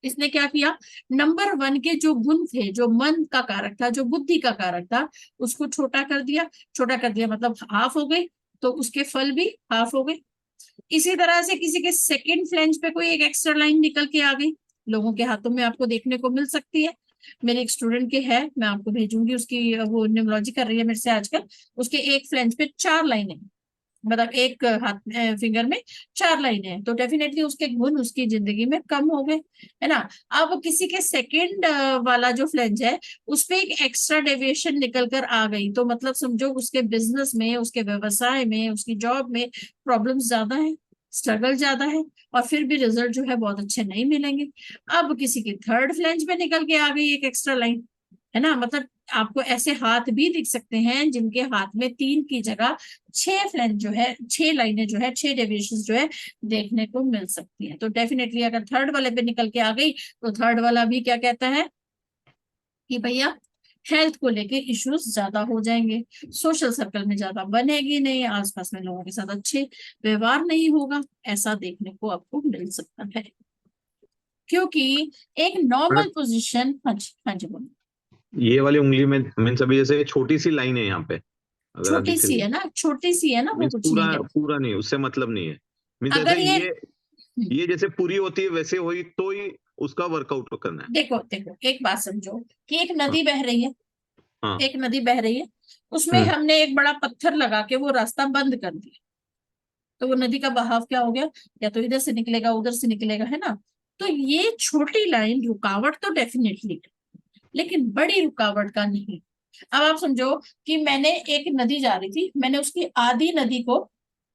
इसने क्या किया, नंबर 1 के जो गुण थे, जो मन का कारक था, जो बुद्धि का कारक था, उसको छोटा कर दिया। छोटा कर दिया मतलब हाफ हो गई, तो उसके फल भी हाफ हो गए। इसी तरह से किसी के सेकंड फ्लेंज पे कोई एक एक्स्ट्रा लाइन निकल के आ गई, लोगों के हाथों में आपको देखने को मिल सकती है। मेरे एक स्टूडेंट के है, मैं आपको भेजूंगी उसकी, वो न्यूमरोलॉजी कर रही है मेरे से आजकल, उसके एक फ्लेंज पे 4 लाइनें, मतलब एक हाथ फिंगर में 4 लाइनें हैं, तो डेफिनेटली उसके गुण उसकी जिंदगी में कम हो गए, है ना। अब किसी के सेकंड वाला जो फ्लेंज है उस पे एक एक्स्ट्रा डेविएशन निकल कर आ गई, तो मतलब समझो उसके बिजनेस में, उसके व्यवसाय में, उसकी जॉब में प्रॉब्लम ज्यादा है, स्ट्रगल ज्यादा है, और फिर भी रिजल्ट जो है बहुत अच्छे नहीं मिलेंगे। अब किसी की थर्ड फ्लेंज में निकल के आ गई एक एक्स्ट्रा लाइन, है ना। मतलब आपको ऐसे हाथ भी दिख सकते हैं जिनके हाथ में 3 की जगह 6 फ्लेंज जो है, 6 लाइनें जो है, 6 डेविएशन जो है देखने को मिल सकती है। तो डेफिनेटली अगर थर्ड वाले पे निकल के आ गई तो थर्ड वाला भी क्या कहता है कि भैया हेल्थ को लेके इश्यूज ज्यादा हो जाएंगे, सोशल सर्कल में ज्यादा बनेगी नहीं, आसपास में लोगों के साथ अच्छे व्यवहार नहीं होगा, ऐसा देखने को आपको मिल सकता है। क्योंकि एक नॉर्मल पोजीशन, हाँ जी बोलो। ये वाली उंगली में मीन्स अभी जैसे छोटी सी लाइन है यहाँ पे, अगर आप छोटी दिख सी रही है, है ना, छोटी सी है ना, वो मीन्स कुछ पूरा नहीं है। पूरा नहीं, उससे मतलब नहीं है। मीन्स अगर ऐसे ये ये जैसे पूरी होती है वैसे हुई तो ही उसका वर्कआउट करना है। देखो देखो एक बात समझो कि एक हाँ नदी बह रही है, हाँ। एक नदी बह रही है, उसमें हम्म। हमने एक बड़ा पत्थर लगा के वो रास्ता बंद कर दिया, तो वो नदी का बहाव क्या हो गया, या तो इधर से निकलेगा उधर से निकलेगा, है ना। तो ये छोटी लाइन रुकावट तो डेफिनेटली, लेकिन बड़ी रुकावट का नहीं। अब आप समझो कि मैंने एक नदी जा रही थी, मैंने उसकी आधी नदी को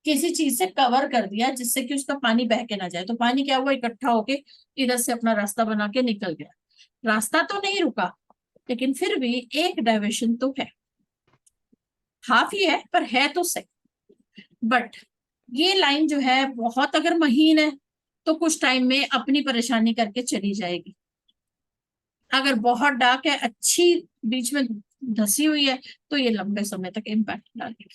किसी चीज से कवर कर दिया जिससे कि उसका पानी बह के ना जाए, तो पानी क्या हुआ, इकट्ठा होके इधर से अपना रास्ता बना के निकल गया। रास्ता तो नहीं रुका, लेकिन फिर भी एक डाइवर्शन तो है, हाफ ही है पर है तो सही। बट ये लाइन जो है बहुत अगर महीन है तो कुछ टाइम में अपनी परेशानी करके चली जाएगी। अगर बहुत डार्क है, अच्छी बीच में धसी हुई है, तो ये लंबे समय तक इम्पैक्ट डालेगी,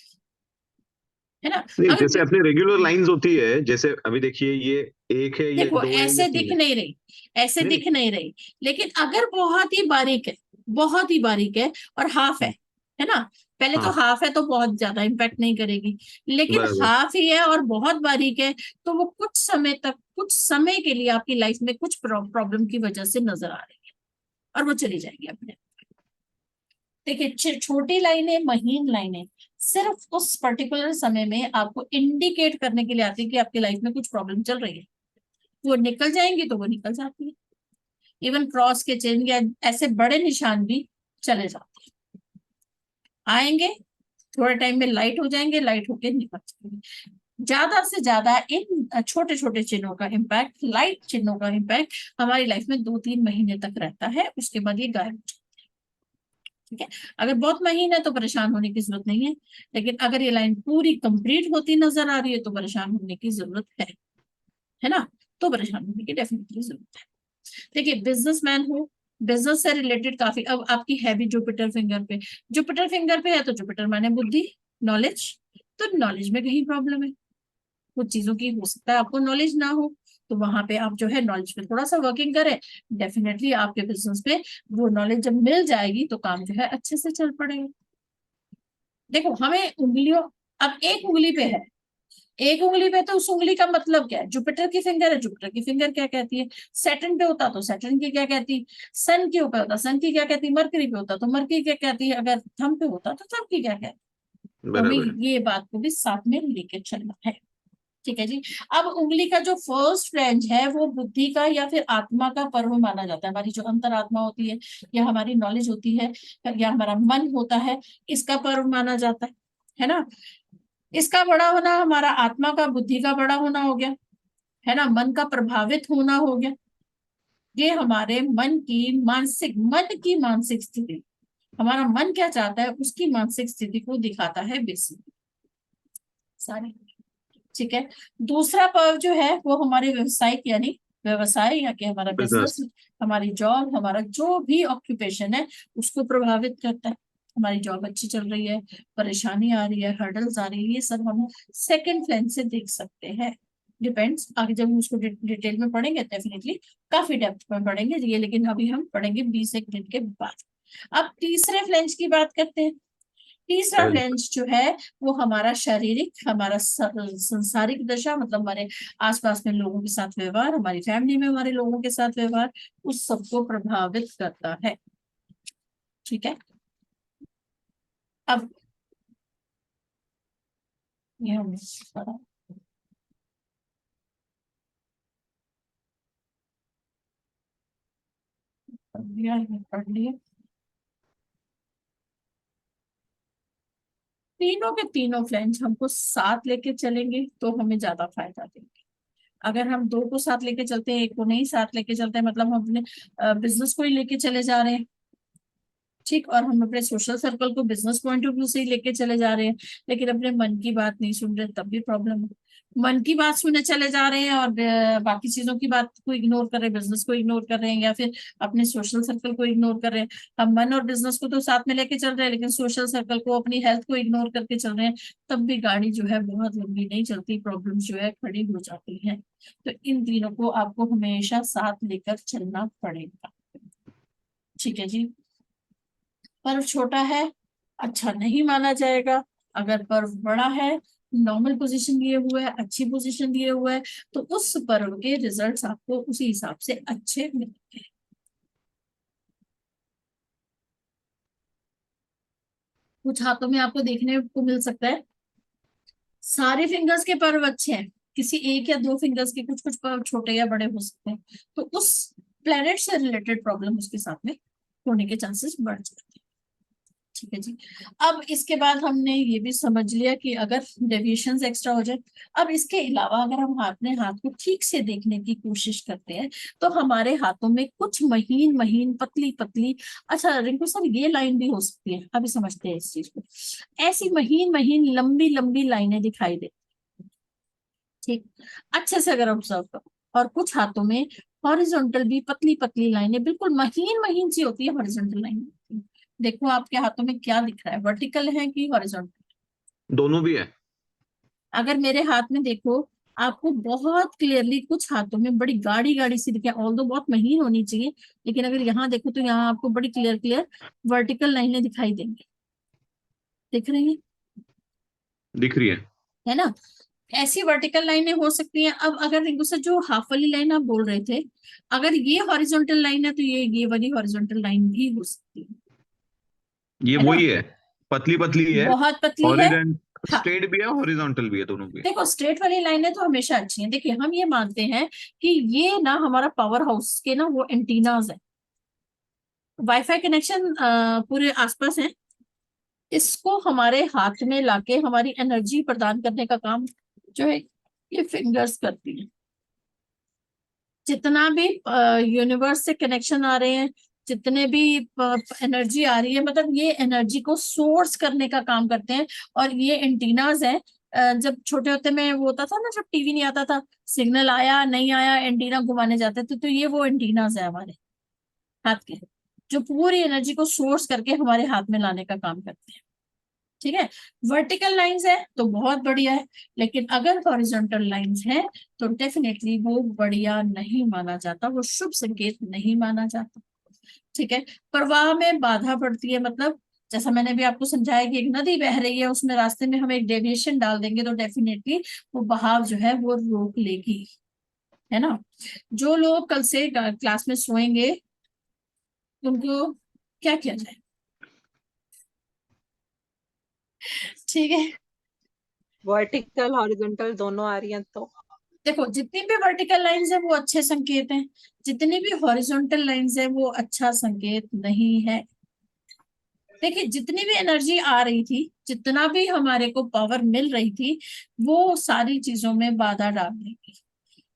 है ना। नहीं, अगर जैसे अपनी रेगुलर लाइंस होती है, जैसे अभी देखिए ये एक है, ये देखो दो है, ये ऐसे तीन दिख है। नहीं रही, ऐसे नहीं दिख नहीं रही, लेकिन अगर बहुत ही बारीक है, बहुत ही बारीक है और हाफ है ना, पहले तो हाँ, हाफ है तो बहुत ज्यादा इम्पैक्ट नहीं करेगी, लेकिन बराबर। हाफ ही है और बहुत बारीक है, तो वो कुछ समय तक, कुछ समय के लिए आपकी लाइफ में कुछ प्रॉब्लम की वजह से नजर आ रही है और वो चली जाएगी अपने। देखिए छोटी लाइनें, महीन लाइनें सिर्फ उस पर्टिकुलर समय में आपको इंडिकेट करने के लिए आती है कि आपकी लाइफ में कुछ प्रॉब्लम चल रही है, वो निकल जाएंगी तो वो निकल जाती है। इवन क्रॉस के चिन्ह या ऐसे बड़े निशान भी चले जाते हैं, आएंगे थोड़े टाइम में लाइट हो जाएंगे, लाइट होके निकल जाएंगे। ज्यादा से ज्यादा इन छोटे छोटे चिन्हों का इम्पैक्ट, लाइट चिन्हों का इम्पैक्ट हमारी लाइफ में 2-3 महीने तक रहता है, उसके बाद ये गायब हो जाता है। ठीक है, अगर बहुत महीन है तो परेशान होने की जरूरत नहीं है, लेकिन अगर ये लाइन पूरी कंप्लीट होती नजर आ रही है तो परेशान होने की जरूरत है ना, तो परेशान होने की डेफिनेटली जरूरत है। देखिए बिजनेसमैन हो, बिजनेस से रिलेटेड काफी, अब आपकी है भी जुपिटर फिंगर पे, जुपिटर फिंगर पे है तो जुपिटर माने बुद्धि, नॉलेज, तो नॉलेज में कहीं प्रॉब्लम है, कुछ चीजों की हो सकता है आपको नॉलेज ना हो, तो वहां पे आप जो है नॉलेज पे थोड़ा सा वर्किंग करें, डेफिनेटली आपके बिजनेस पे वो नॉलेज जब मिल जाएगी तो काम जो है अच्छे से चल पड़ेगा। देखो हमें उंगलियों, अब एक उंगली पे है, एक उंगली पे, तो उस उंगली का मतलब क्या है, जुपिटर की फिंगर है, जुपिटर की फिंगर क्या कहती है, सैटर्न पे होता तो सैटर्न की क्या कहती, सन के ऊपर होता सन की क्या कहती, मरकरी पे होता तो मरकरी क्या कहती है, अगर थंब पे होता तो थंब की क्या कहती। तो हमें बराबर। ये बात को भी साथ में लेके चलना है। ठीक है जी। अब उंगली का जो फर्स्ट फ्लैंज है वो बुद्धि का या फिर आत्मा का पर्व माना जाता है, हमारी जो अंतरात्मा होती है या हमारी नॉलेज होती है या हमारा मन होता है, इसका पर्व माना जाता है ना। इसका बड़ा होना हमारा आत्मा का, बुद्धि का बड़ा होना हो गया, है ना, मन का प्रभावित होना हो गया। ये हमारे मन की मानसिक स्थिति, हमारा मन क्या चाहता है उसकी मानसिक स्थिति को दिखाता है बेसिक सारे। ठीक है, दूसरा पर्व जो है वो हमारे व्यवसायिक यानी व्यवसाय या कि हमारा बिजनेस। बिजनेस, हमारी जॉब, हमारा जो भी ऑक्यूपेशन है उसको प्रभावित करता है। हमारी जॉब अच्छी चल रही है, परेशानी आ रही है, हर्डल्स आ रही है, ये सब हम सेकंड फ्लैंज से देख सकते हैं। डिपेंड्स, आगे जब हम उसको डिटेल में पढ़ेंगे डेफिनेटली काफी डेप्थ में पढ़ेंगे ये, लेकिन अभी हम पढ़ेंगे 20 मिनट के बाद। अब तीसरे फ्लैंज की बात करते हैं। तीसरा हेल्थ। फ्लैंज जो है वो हमारा शारीरिक, हमारा संसारिक दशा, मतलब हमारे आसपास में लोगों के साथ व्यवहार, हमारी फैमिली में हमारे लोगों के साथ व्यवहार, उस सबको प्रभावित करता है। ठीक है, अब ये हमने पढ़ा। पढ़ लिया, ये पढ़ लिया। तीनों के तीनों फ्लैंज हमको साथ लेके चलेंगे तो हमें ज्यादा फायदा देंगे। अगर हम दो को साथ लेके चलते हैं, एक को नहीं साथ लेके चलते हैं, मतलब हम अपने बिजनेस को ही लेके चले जा रहे हैं, ठीक, और हम अपने सोशल सर्कल को बिजनेस पॉइंट ऑफ व्यू से ही लेके चले जा रहे हैं, लेकिन अपने मन की बात नहीं सुन रहे, तब भी प्रॉब्लम है। मन की बात सुनने चले जा रहे हैं और बाकी चीजों की बात को इग्नोर कर रहे हैं, बिजनेस को इग्नोर कर रहे हैं या फिर अपने सोशल सर्कल को इग्नोर कर रहे हैं। हम मन और बिजनेस को तो साथ में लेके चल रहे हैं, लेकिन सोशल सर्कल को, अपनी हेल्थ को इग्नोर करके चल रहे हैं, तब भी गाड़ी जो है बहुत लंबी नहीं चलती, प्रॉब्लम जो है खड़ी हो जाती है। तो इन तीनों को आपको हमेशा साथ लेकर चलना पड़ेगा। ठीक है जी। पर्व छोटा है, अच्छा नहीं माना जाएगा। अगर पर्व बड़ा है, नॉर्मल पोजीशन लिए हुआ है, अच्छी पोजीशन लिए हुआ है, तो उस पर्व के रिजल्ट्स आपको उसी हिसाब से अच्छे मिलेंगे। कुछ हाथों में आपको देखने को मिल सकता है सारे फिंगर्स के पर्व अच्छे हैं, किसी एक या दो फिंगर्स के कुछ कुछ पर्व छोटे या बड़े हो सकते हैं, तो उस प्लेनेट से रिलेटेड प्रॉब्लम उसके साथ में होने के चांसेस बढ़ जाते हैं। ठीक है जी। अब इसके बाद हमने ये भी समझ लिया कि अगर डेविएशंस एक्स्ट्रा हो जाए, अब इसके अलावा अगर हम अपने हाथ को ठीक से देखने की कोशिश करते हैं तो हमारे हाथों में कुछ महीन महीन पतली पतली, अच्छा रिंकू सर ये लाइन भी हो सकती है, अभी समझते हैं इस चीज को, ऐसी महीन महीन लंबी लंबी लाइनें दिखाई देती, ठीक, अच्छे से अगर ऑब्जर्व करो। और कुछ हाथों में हॉरिजॉन्टल भी पतली पतली लाइनें बिल्कुल महीन महीन सी होती है, हॉरिजॉन्टल लाइन। देखो आपके हाथों में क्या दिख रहा है, वर्टिकल है कि हॉरिजॉन्टल? दोनों भी है। अगर मेरे हाथ में देखो, आपको बहुत क्लियरली कुछ हाथों में बड़ी गाढ़ी गाढ़ी सी दिखे, ऑल्दो बहुत महीन होनी चाहिए, लेकिन अगर यहाँ देखो तो यहाँ आपको बड़ी क्लियर क्लियर वर्टिकल लाइनें दिखाई देंगी। दिख रही है? दिख रही है ना? ऐसी वर्टिकल लाइनें हो सकती हैं। अब अगर रिंकू सर जो हाफ वाली लाइन आप बोल रहे थे, अगर ये हॉरिजॉन्टल लाइन है तो ये वाली हॉरिजॉन्टल लाइन भी हो सकती ये है ना? वही है, पतली पतली है। बहुत पतली है। हॉरिजॉन्टल हाँ, स्ट्रेट भी है, हॉरिजॉन्टल भी है, दोनों भी है। देखो स्ट्रेट वाली लाइनें तो हमेशा अच्छी हैं। देखिए हम ये मानते हैं कि ये ना हमारा पावर हाउस के ना वो एंटीनाज है, वाईफाई कनेक्शन पूरे आसपास है, इसको हमारे हाथ में लाके हमारी एनर्जी प्रदान करने का काम जो है ये फिंगर्स करती है। जितना भी यूनिवर्स से कनेक्शन आ रहे हैं, जितने भी एनर्जी आ रही है, मतलब ये एनर्जी को सोर्स करने का काम करते हैं। और ये एंटीनाज है, जब छोटे होते में वो होता था ना, जब टीवी नहीं आता था, सिग्नल आया नहीं आया एंटीना घुमाने जाते थे, तो ये वो एंटीनाज है हमारे हाथ के, जो पूरी एनर्जी को सोर्स करके हमारे हाथ में लाने का काम करते हैं। ठीक है, वर्टिकल लाइंस है तो बहुत बढ़िया है, लेकिन अगर हॉरिजॉन्टल लाइंस है तो डेफिनेटली वो बढ़िया नहीं माना जाता, वो शुभ संकेत नहीं माना जाता। ठीक है, प्रवाह में बाधा पड़ती है, मतलब जैसा मैंने भी आपको समझाया कि एक नदी बह रही है, उसमें रास्ते में हम एक डेविएशन डाल देंगे तो डेफिनेटली वो बहाव जो है वो रोक लेगी, है ना? जो लोग कल से क्लास में सोएंगे उनको क्या किया जाए? ठीक है, वर्टिकल हॉरिजॉन्टल दोनों आ रही हैं तो देखो जितनी भी वर्टिकल लाइंस है वो अच्छे संकेत हैं, जितनी भी हॉरिजॉन्टल लाइंस है वो अच्छा संकेत नहीं है। देखिए जितनी भी एनर्जी आ रही थी, जितना भी हमारे को पावर मिल रही थी, वो सारी चीजों में बाधा डाल देगी।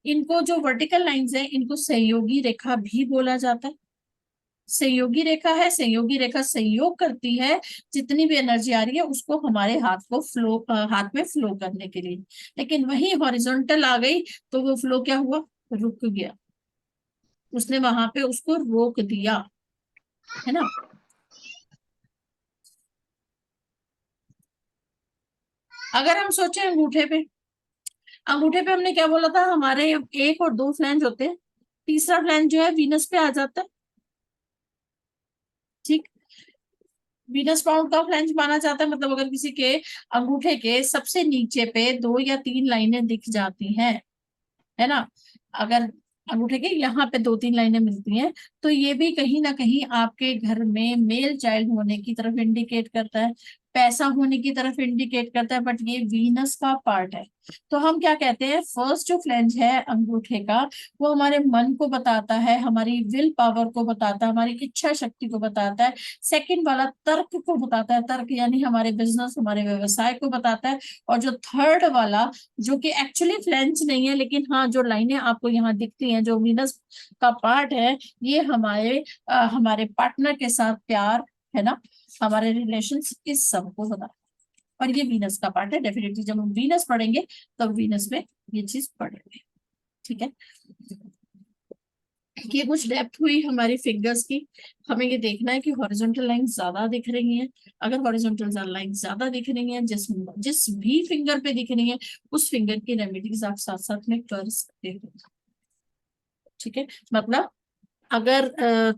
इनको जो वर्टिकल लाइंस है इनको सहयोगी रेखा भी बोला जाता है। सहयोगी रेखा है, सहयोगी रेखा सहयोग करती है, जितनी भी एनर्जी आ रही है उसको हमारे हाथ में फ्लो करने के लिए। लेकिन वही हॉरिजॉन्टल आ गई तो वो फ्लो क्या हुआ? रुक गया, उसने वहां पे उसको रोक दिया, है ना? अगर हम सोचे अंगूठे पे हमने क्या बोला था, हमारे एक और दो फ्लैंज होते हैं, तीसरा फ्लैंज जो है वीनस पे आ जाता है। ठीक, वीनस पाउंड का फ्लैंज माना जाता है, मतलब अगर किसी के अंगूठे के सबसे नीचे पे 2 या 3 लाइनें दिख जाती हैं, है ना, अगर अंगूठे के यहाँ पे 2-3 लाइनें मिलती हैं, तो ये भी कहीं ना कहीं आपके घर में मेल चाइल्ड होने की तरफ इंडिकेट करता है, पैसा होने की तरफ इंडिकेट करता है, बट ये वीनस का पार्ट है। तो हम क्या कहते हैं, फर्स्ट जो फ्लैंज है अंगूठे का, वो हमारे मन को बताता है, हमारी विल पावर को बताता है, हमारी इच्छा शक्ति को बताता है। सेकंड वाला तर्क को बताता है, तर्क यानी हमारे बिजनेस, हमारे व्यवसाय को बताता है। और जो थर्ड वाला, जो कि एक्चुअली फ्लैंज नहीं है, लेकिन हाँ जो लाइनें आपको यहाँ दिखती हैं जो वीनस का पार्ट है, ये हमारे पार्टनर के साथ प्यार, है ना, हमारे रिलेशंस, इस सब को बता, और ये वीनस का पार्ट है। डेफिनेटली जब हम वीनस पढ़ेंगे तब वीनस में ये चीज पढ़ेंगे। ठीक है, ये कुछ डेप्थ हुई हमारी फिंगर्स की। हमें ये देखना है कि हॉरिजॉन्टल लाइन ज्यादा दिख रही हैं। अगर हॉरिजॉन्टल लाइन ज्यादा दिख रही हैं, जिस भी फिंगर पे दिख रही है, उस फिंगर की रेमेडीज आप साथ साथ में कर सकते हो। ठीक है, मतलब अगर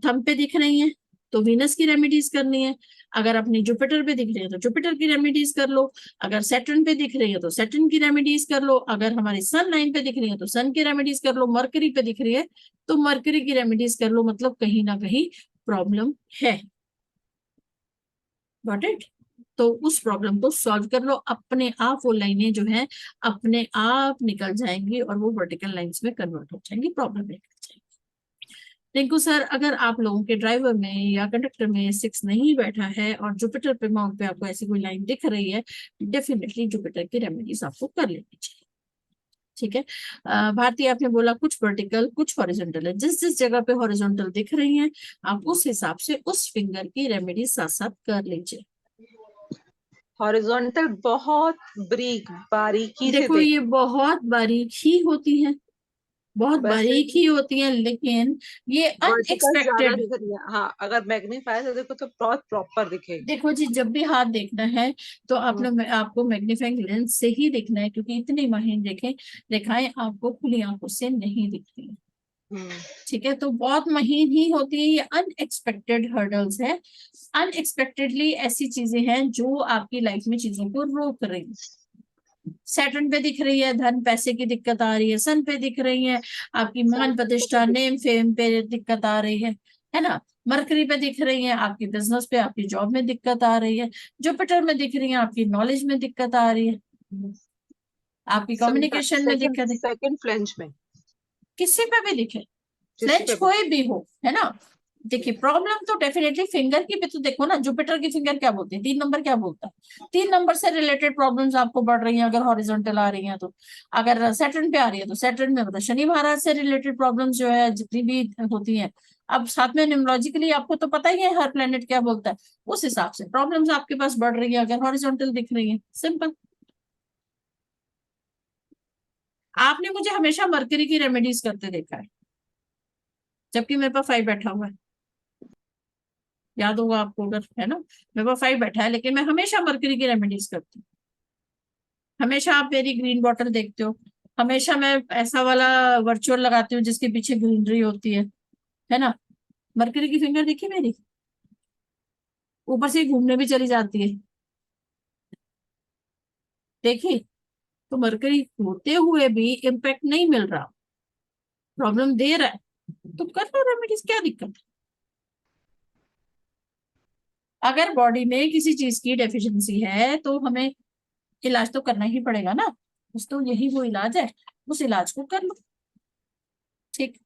थंब पे दिख रही है तो वीनस की रेमेडीज करनी है, अगर अपनी जुपिटर पे दिख रही है तो जुपिटर की रेमेडीज कर लो, अगर सैटर्न पे दिख रही है तो सैटर्न की रेमेडीज कर लो, अगर हमारी सन लाइन पे दिख रही है तो सन की रेमेडीज कर लो, मरकरी पे दिख रही है तो मरकरी की रेमेडीज कर लो, मतलब कहीं ना कहीं प्रॉब्लम है। Got it? तो उस प्रॉब्लम को सॉल्व कर लो, अपने आप वो लाइनें जो है अपने आप निकल जाएंगी और वो वर्टिकल लाइंस में कन्वर्ट हो जाएंगी, प्रॉब्लम निकल जाएगी। रिंकू सर, अगर आप लोगों के ड्राइवर में या कंडक्टर में 6 नहीं बैठा है और जुपिटर पे माउंट पे आपको ऐसी कोई लाइन दिख रही है, डेफिनेटली जुपिटर की रेमेडीज आपको कर लेनी चाहिए। ठीक है। भारती, आपने बोला कुछ वर्टिकल कुछ हॉरिजॉन्टल है, जिस जिस जगह पे हॉरिजॉन्टल दिख रही है आप उस हिसाब से उस फिंगर की रेमेडी साथ साथ कर लीजिए। हॉरिजॉन्टल बहुत बारीकी से देखो ये बहुत बारीक ही होती है, बहुत वैसे बारीक ही होती है, लेकिन ये वर्टिकल ज्यादा अनएक्सपेक्टेड। दिख रही है। हाँ, अगर मैग्नीफायर से देखो तो बहुत प्रॉपर दिखेगी। देखो जी, जब भी हाथ देखना है तो आपको मैग्नीफाइंग लेंस से ही देखना है, क्योंकि इतनी महीन रेखाएं आपको खुली आंखों से नहीं दिखती है। ठीक है, तो बहुत महीन ही होती है, ये अनएक्सपेक्टेड हर्डल्स है, अनएक्सपेक्टेडली ऐसी चीजें हैं जो आपकी लाइफ में चीजों को रोक रही है। सैटर्न पे दिख रही है, धन पैसे की दिक्कत आ रही है। सन पे दिख रही है, आपकी मान प्रतिष्ठा नेम फेम पे दिक्कत आ रही है ना। मरकरी पे दिख रही है, आपकी बिजनेस पे आपकी जॉब में दिक्कत आ रही है। जुपिटर में दिख रही है, आपकी नॉलेज में दिक्कत आ रही है, आपकी कम्युनिकेशन में दिक्कत है। सेकंड फ्लेंज में किसी पे भी दिखे, किसी फ्लेंच पे भी। कोई भी हो, है ना। देखिए प्रॉब्लम तो डेफिनेटली फिंगर की भी तो देखो ना, जुपिटर की फिंगर क्या बोलती है, 3 नंबर क्या बोलता है, 3 नंबर से रिलेटेड प्रॉब्लम्स आपको बढ़ रही हैं अगर हॉरिजॉन्टल आ रही हैं तो। अगर सैटर्न पे आ रही है तो सैटर्न में मतलब शनि महाराज से रिलेटेड प्रॉब्लम्स जो है जितनी भी होती हैं। अब साथ में न्यूमरोलॉजिकली आपको तो पता ही है हर प्लेनेट क्या बोलता है, उस हिसाब से प्रॉब्लम्स आपके पास बढ़ रही है अगर हॉरिजॉन्टल दिख रही है, सिंपल। आपने मुझे हमेशा मरकरी की रेमेडीज करते देखा है, जबकि मेरे पास 5 बैठा हुआ है, याद होगा आपको अगर, है ना। मेरे पास 5 बैठा है, लेकिन मैं हमेशा मरकरी की रेमेडीज करती हूँ। हमेशा आप मेरी ग्रीन बॉटल देखते हो, हमेशा मैं ऐसा वाला वर्चुअल लगाती हूँ जिसके पीछे ग्रीनरी होती है ना। मरकरी की फिंगर देखी मेरी, ऊपर से घूमने भी चली जाती है, देखी। तो मरकरी होते हुए भी इम्पैक्ट नहीं मिल रहा, प्रॉब्लम दे रहा है, तो कर लो रेमेडीज, क्या दिक्कत है। अगर बॉडी में किसी चीज की डेफिशिएंसी है तो हमें इलाज तो करना ही पड़ेगा ना, उस तो यही वो इलाज है, उस इलाज को कर लो। ठीक।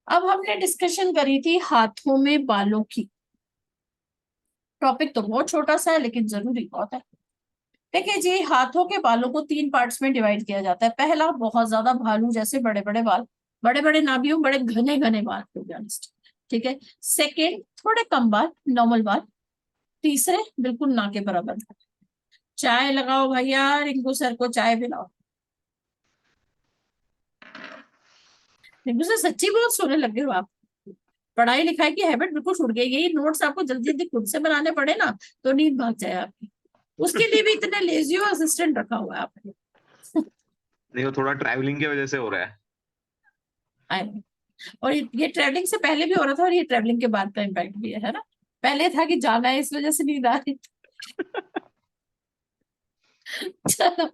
अब हमने डिस्कशन करी थी हाथों में बालों की। टॉपिक तो बहुत छोटा सा है लेकिन जरूरी बहुत है। देखिए जी, हाथों के बालों को 3 पार्ट्स में डिवाइड किया जाता है। पहला, बहुत ज्यादा भालू जैसे बड़े बड़े बाल, बड़े बड़े ना भी हो, बड़े घने घने बाल, टू बी ऑनेस्ट। ठीक है। सेकेंड, थोड़े कम बाल, नॉर्मल बाल। तीसरे, बिल्कुल ना के बराबर। चाय लगाओ भैया, रिंकू सर को चाय पिलाओ। रिंकू सर सच्ची बहुत सोने लगे हो आप, पढ़ाई लिखाई की हैबिट बिल्कुल छूट गई। यही नोट्स आपको जल्दी जल्दी खुद से बनाने पड़े ना तो नींद भाग जाए आपकी, उसके लिए भी इतने लेजी हो असिस्टेंट रखा हुआ है आपने। नहीं, वो थोड़ा ट्रैवलिंग की वजह से हो रहा है। और ये ट्रैवलिंग से पहले भी हो रहा था और ये ट्रैवलिंग के बाद का इम्पैक्ट भी है ना। पहले था कि जाना है इस वजह से नींद आ रही थी। चलो,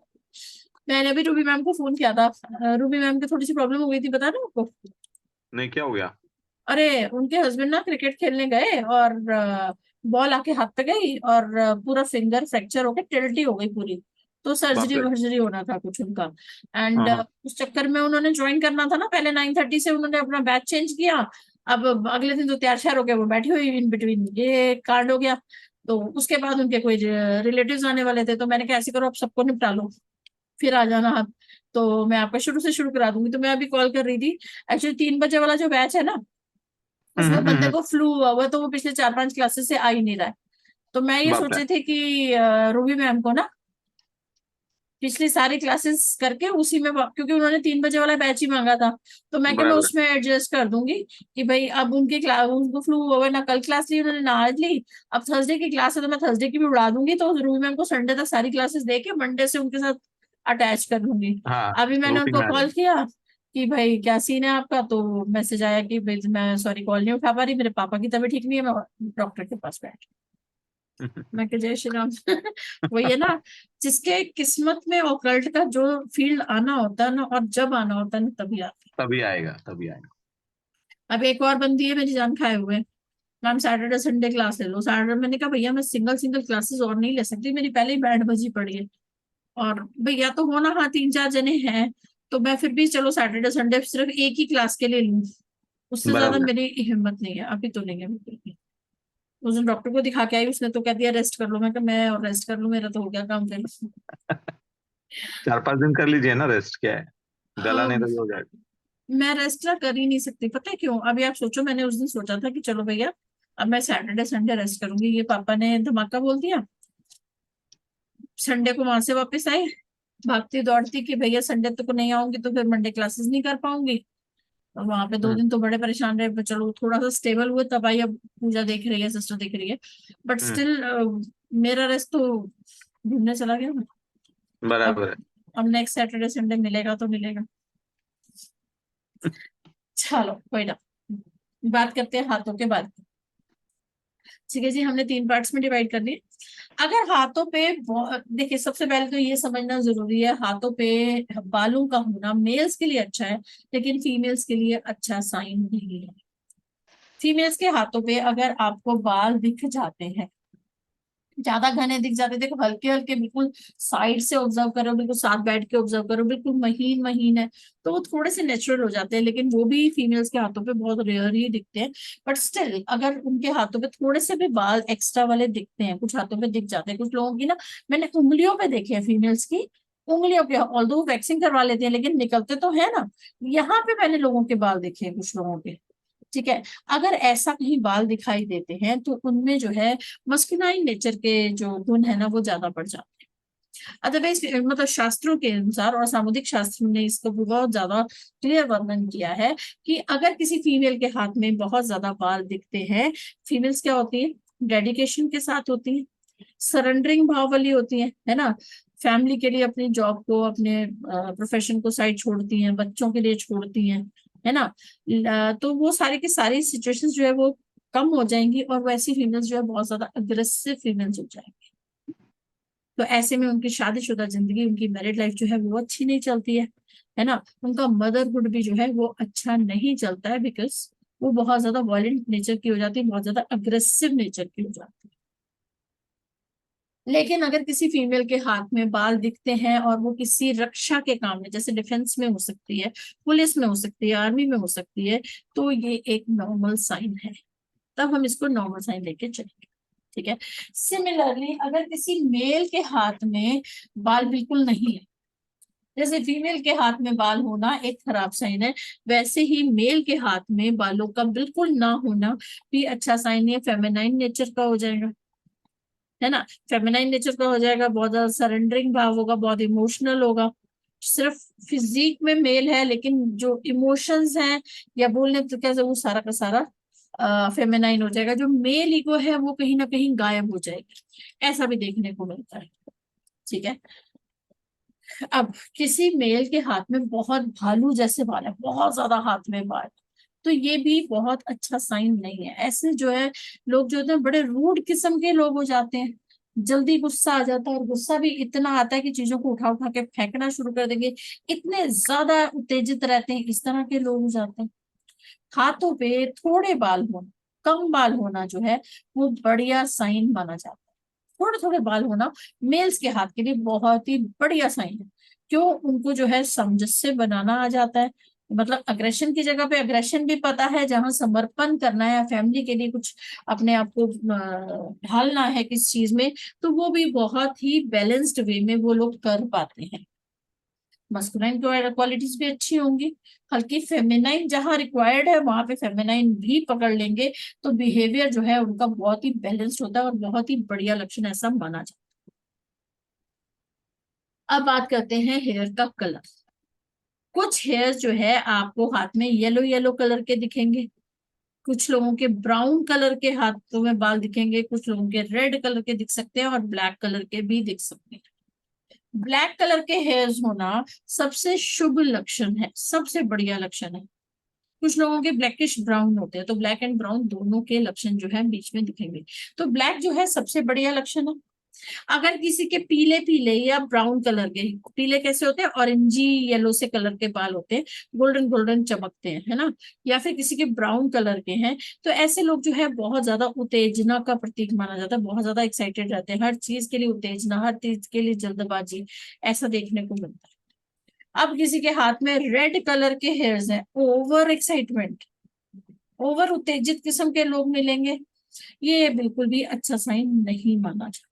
मैंने अभी रूबी मैम को फोन किया था, रूबी मैम की थोड़ी सी प्रॉब्लम हो गई थी, बता ना आपको। नहीं, क्या हो गया? अरे उनके हस्बैंड ना क्रिकेट खेलने गए और बॉल आके हाथ पे गई और पूरा फिंगर फ्रैक्चर हो गया, टिल्टी हो गई पूरी। तो बाप सर्जरी रे। वर्जरी होना था कुछ उनका। एंड हाँ, उस चक्कर में उन्होंने ज्वाइन करना था ना, पहले 9:30 से उन्होंने अपना बैच चेंज किया। अब अगले दिन तो तैयार श्यार हो गया, वो बैठी हुई इन बिटवीन ये कांड हो गया। तो उसके बाद उनके कोई रिलेटिव्स आने वाले थे, तो मैंने कहा ऐसे करो आप सबको निपटा लो, फिर आ जाना आप। तो मैं आपका शुरू से शुरू करा दूंगी। तो मैं अभी कॉल कर रही थी, एक्चुअली 3 बजे वाला जो बैच है ना, उसमें बंदे को फ्लू हुआ हुआ, तो वो पिछले 4-5 क्लासेस से आ ही नहीं रहा है। तो मैं ये बाप सोच रे। रही थी कि रूबी मैम को ना पिछली सारी क्लासेस करके उसी में क्योंकि उन्होंने 3 बजे वाला बैच ही मांगा था, तो मैं क्या मैं बराबर। उसमें एडजस्ट कर दूंगी कि भाई अब उनकी क्लास, उनको फ्लू हुआ है ना, कल क्लास ली उन्होंने ना आज ली, अब थर्सडे की क्लास है तो मैं थर्सडे की भी उड़ा दूंगी। तो रूबी मैम को संडे तक सारी क्लासेस दे के मंडे से उनके साथ अटैच कर दूंगी। हाँ, अभी मैंने रूटीन उनको में आ कॉल किया कि भाई क्या सीन है आपका, तो मैसेज आया कि भाई मैं सॉरी कॉल नहीं उठा पा रही, मेरे पापा की तबीयत ठीक नहीं है, मैं डॉक्टर के पास बैठ। जाएगा। मैं कहा जय श्री राम। वही है ना, जिसके किस्मत में ऑकल्ट का जो फील्ड आना होता है ना, और जब आना होता है ना तभी आता तभी आएगा, तभी आएगा। है। अब एक और बंदी है मेरी जान खाए हुए, मैम सैटरडे संडे क्लास ले लो। सैटरडे मैंने कहा भैया मैं सिंगल सिंगल क्लासेस और नहीं ले सकती, मेरी पहले ही बैंड बजी पड़ी है। और भैया तो हो ना, हाँ 3-4 जने हैं तो मैं फिर भी चलो सैटरडे संडे सिर्फ एक ही क्लास के लिए लूँ, उससे ज्यादा बराबर मेरी हिम्मत नहीं है, अभी तो नहीं है बिल्कुल भी। उस दिन डॉक्टर को दिखा के आई, उसने तो कह दिया रेस्ट कर लो। मैं कहा मैं और रेस्ट कर लूं, मेरा तो हो गया काम फिर। 4-5 दिन कर लीजिए ना, रेस्ट क्या है, गला नहीं अब तो ये हो जाएगा। मैं रेस्ट ना कर ही नहीं सकती, पता है क्यों? अभी आप सोचो, मैंने उस दिन सोचा था कि चलो भैया अब मैं सैटरडे संडे रेस्ट करूंगी, ये पापा ने धमाका बोल दिया। संडे को वहां से वापस आई भागती दौड़ती कि भैया संडे तक को नहीं आऊंगी तो फिर मंडे क्लासेस नहीं कर पाऊंगी। और वहां पे 2 दिन तो बड़े परेशान रहे, पर चलो थोड़ा सा स्टेबल हुए तब आई। अब पूजा देख रही है, सिस्टर देख रही है, बट हम्म, स्टिल मेरा रेस्ट तो ढूंढने चला गया ना। अब बराबर है। अब नेक्स्ट सैटरडे संडे मिलेगा तो मिलेगा। चलो कोई ना, बात करते हैं हाथों के बाद। ठीक है जी, हमने 3 पार्ट्स में डिवाइड कर दिए। अगर हाथों पे देखिए, सबसे पहले तो ये समझना जरूरी है, हाथों पे बालों का होना मेल्स के लिए अच्छा है, लेकिन फीमेल्स के लिए अच्छा साइन नहीं है। फीमेल्स के हाथों पे अगर आपको बाल दिख जाते हैं, ज्यादा घने दिख जाते हैं, देखो हल्के हल्के बिल्कुल साइड से ऑब्जर्व करो, बिल्कुल साथ बैठ के ऑब्जर्व करो, बिल्कुल महीन महीन है, तो वो थोड़े से नेचुरल हो जाते हैं, लेकिन वो भी फीमेल्स के हाथों पे बहुत रेयर ही दिखते हैं। बट स्टिल अगर उनके हाथों पे थोड़े से भी बाल एक्स्ट्रा वाले दिखते हैं, कुछ हाथों पे दिख जाते हैं, कुछ लोगों की ना, मैंने उंगलियों पे देखे हैं फीमेल्स की, उंगलियों पे ऑल्दो वैक्सिंग करवा लेते हैं लेकिन निकलते तो है ना, यहाँ पे मैंने लोगों के बाल देखे हैं, कुछ लोगों के। ठीक है, अगर ऐसा कहीं बाल दिखाई देते हैं तो उनमें जो है मस्कुलाइन नेचर के जो गुण है ना वो ज्यादा बढ़ जाते हैं। अदरवाइज मतलब शास्त्रों के अनुसार और सामुदायिक शास्त्रों ने इसको बहुत ज्यादा क्लियर वर्णन किया है कि अगर किसी फीमेल के हाथ में बहुत ज्यादा बाल दिखते हैं, फीमेल्स क्या होती है, डेडिकेशन के साथ होती है, सरेंडरिंग भाव वाली होती है ना, फैमिली के लिए अपनी जॉब को, अपने प्रोफेशन को साइड छोड़ती हैं, बच्चों के लिए छोड़ती हैं, है ना। तो वो सारी की सारी सिचुएशंस जो है वो कम हो जाएंगी, और वैसी फीमेल्स जो है बहुत ज्यादा अग्रेसिव फीमेल्स हो जाएंगी। तो ऐसे में उनकी शादीशुदा जिंदगी, उनकी मैरिड लाइफ जो है वो अच्छी नहीं चलती है ना। उनका मदरहुड भी जो है वो अच्छा नहीं चलता है, बिकॉज वो बहुत ज्यादा वायलेंट नेचर की हो जाती है, बहुत ज्यादा अग्रेसिव नेचर की हो जाती है। लेकिन अगर किसी फीमेल के हाथ में बाल दिखते हैं और वो किसी रक्षा के काम में, जैसे डिफेंस में हो सकती है, पुलिस में हो सकती है, आर्मी में हो सकती है, तो ये एक नॉर्मल साइन है, तब हम इसको नॉर्मल साइन लेके चलेंगे। ठीक है। सिमिलरली अगर किसी मेल के हाथ में बाल बिल्कुल नहीं है, जैसे फीमेल के हाथ में बाल होना एक खराब साइन है, वैसे ही मेल के हाथ में बालों का बिल्कुल ना होना भी अच्छा साइन है, फेमिनाइन नेचर का हो जाएगा, है ना। फेमिनाइन नेचर का हो जाएगा, बहुत ज्यादा सरेंडरिंग भाव होगा, बहुत इमोशनल होगा। सिर्फ फिजिक में मेल है लेकिन जो इमोशंस हैं या बोलने तो कैसे, वो सारा का सारा फेमिनाइन हो जाएगा, जो मेल ईगो है वो कहीं ना कहीं गायब हो जाएगी, ऐसा भी देखने को मिलता है। ठीक है। अब किसी मेल के हाथ में बहुत भालू जैसे बाल है, बहुत ज्यादा हाथ में बाल, तो ये भी बहुत अच्छा साइन नहीं है। ऐसे जो है लोग जो होते हैं बड़े रूड किस्म के लोग हो जाते हैं, जल्दी गुस्सा आ जाता है, और गुस्सा भी इतना आता है कि चीजों को उठा उठा के फेंकना शुरू कर देंगे, इतने ज्यादा उत्तेजित रहते हैं, इस तरह के लोग हो जाते हैं। हाथों पे थोड़े बाल होना, कम बाल होना जो है वो बढ़िया साइन माना जाता है। थोड़े थोड़े बाल होना मेल्स के हाथ के लिए बहुत ही बढ़िया साइन है। क्यों? उनको जो है सामंजस्य बनाना आ जाता है, मतलब अग्रेशन की जगह पे अग्रेशन भी पता है, जहां समर्पण करना है, फैमिली के लिए कुछ अपने आप को ढालना है किस चीज में, तो वो भी बहुत ही बैलेंस्ड वे में वो लोग कर पाते हैं। मस्कुलाइन क्वालिटीज भी अच्छी होंगी, हल्की फेमिनाइन जहां रिक्वायर्ड है वहां पे फेमिनाइन भी पकड़ लेंगे, तो बिहेवियर जो है उनका बहुत ही बैलेंस्ड होता है और बहुत ही बढ़िया लक्षण ऐसा माना जाता है। अब बात करते हैं हेयर का कलर। कुछ हेयर जो है आपको हाथ में येलो येलो कलर के दिखेंगे, कुछ लोगों के ब्राउन कलर के हाथों में बाल दिखेंगे, कुछ लोगों के रेड कलर के दिख सकते हैं और ब्लैक कलर के भी दिख सकते हैं। ब्लैक कलर के हेयर्स होना सबसे शुभ लक्षण है, सबसे बढ़िया लक्षण है। कुछ लोगों के ब्लैकिश ब्राउन होते हैं, तो ब्लैक एंड ब्राउन दोनों के लक्षण जो है बीच में दिखेंगे, तो ब्लैक जो है सबसे बढ़िया लक्षण है। अगर किसी के पीले पीले या ब्राउन कलर के, पीले कैसे होते हैं, ऑरेंजी येलो से कलर के बाल होते हैं, गोल्डन गोल्डन चमकते हैं, है ना, या फिर किसी के ब्राउन कलर के हैं, तो ऐसे लोग जो है बहुत ज्यादा उत्तेजना का प्रतीक माना जाता है, बहुत ज्यादा एक्साइटेड रहते हैं, हर चीज के लिए उत्तेजना, हर चीज के लिए जल्दबाजी, ऐसा देखने को मिलता है। अब किसी के हाथ में रेड कलर के हेयर्स हैं, ओवर एक्साइटमेंट, ओवर उत्तेजित किस्म के लोग मिलेंगे, ये बिल्कुल भी अच्छा साइन नहीं माना जाता।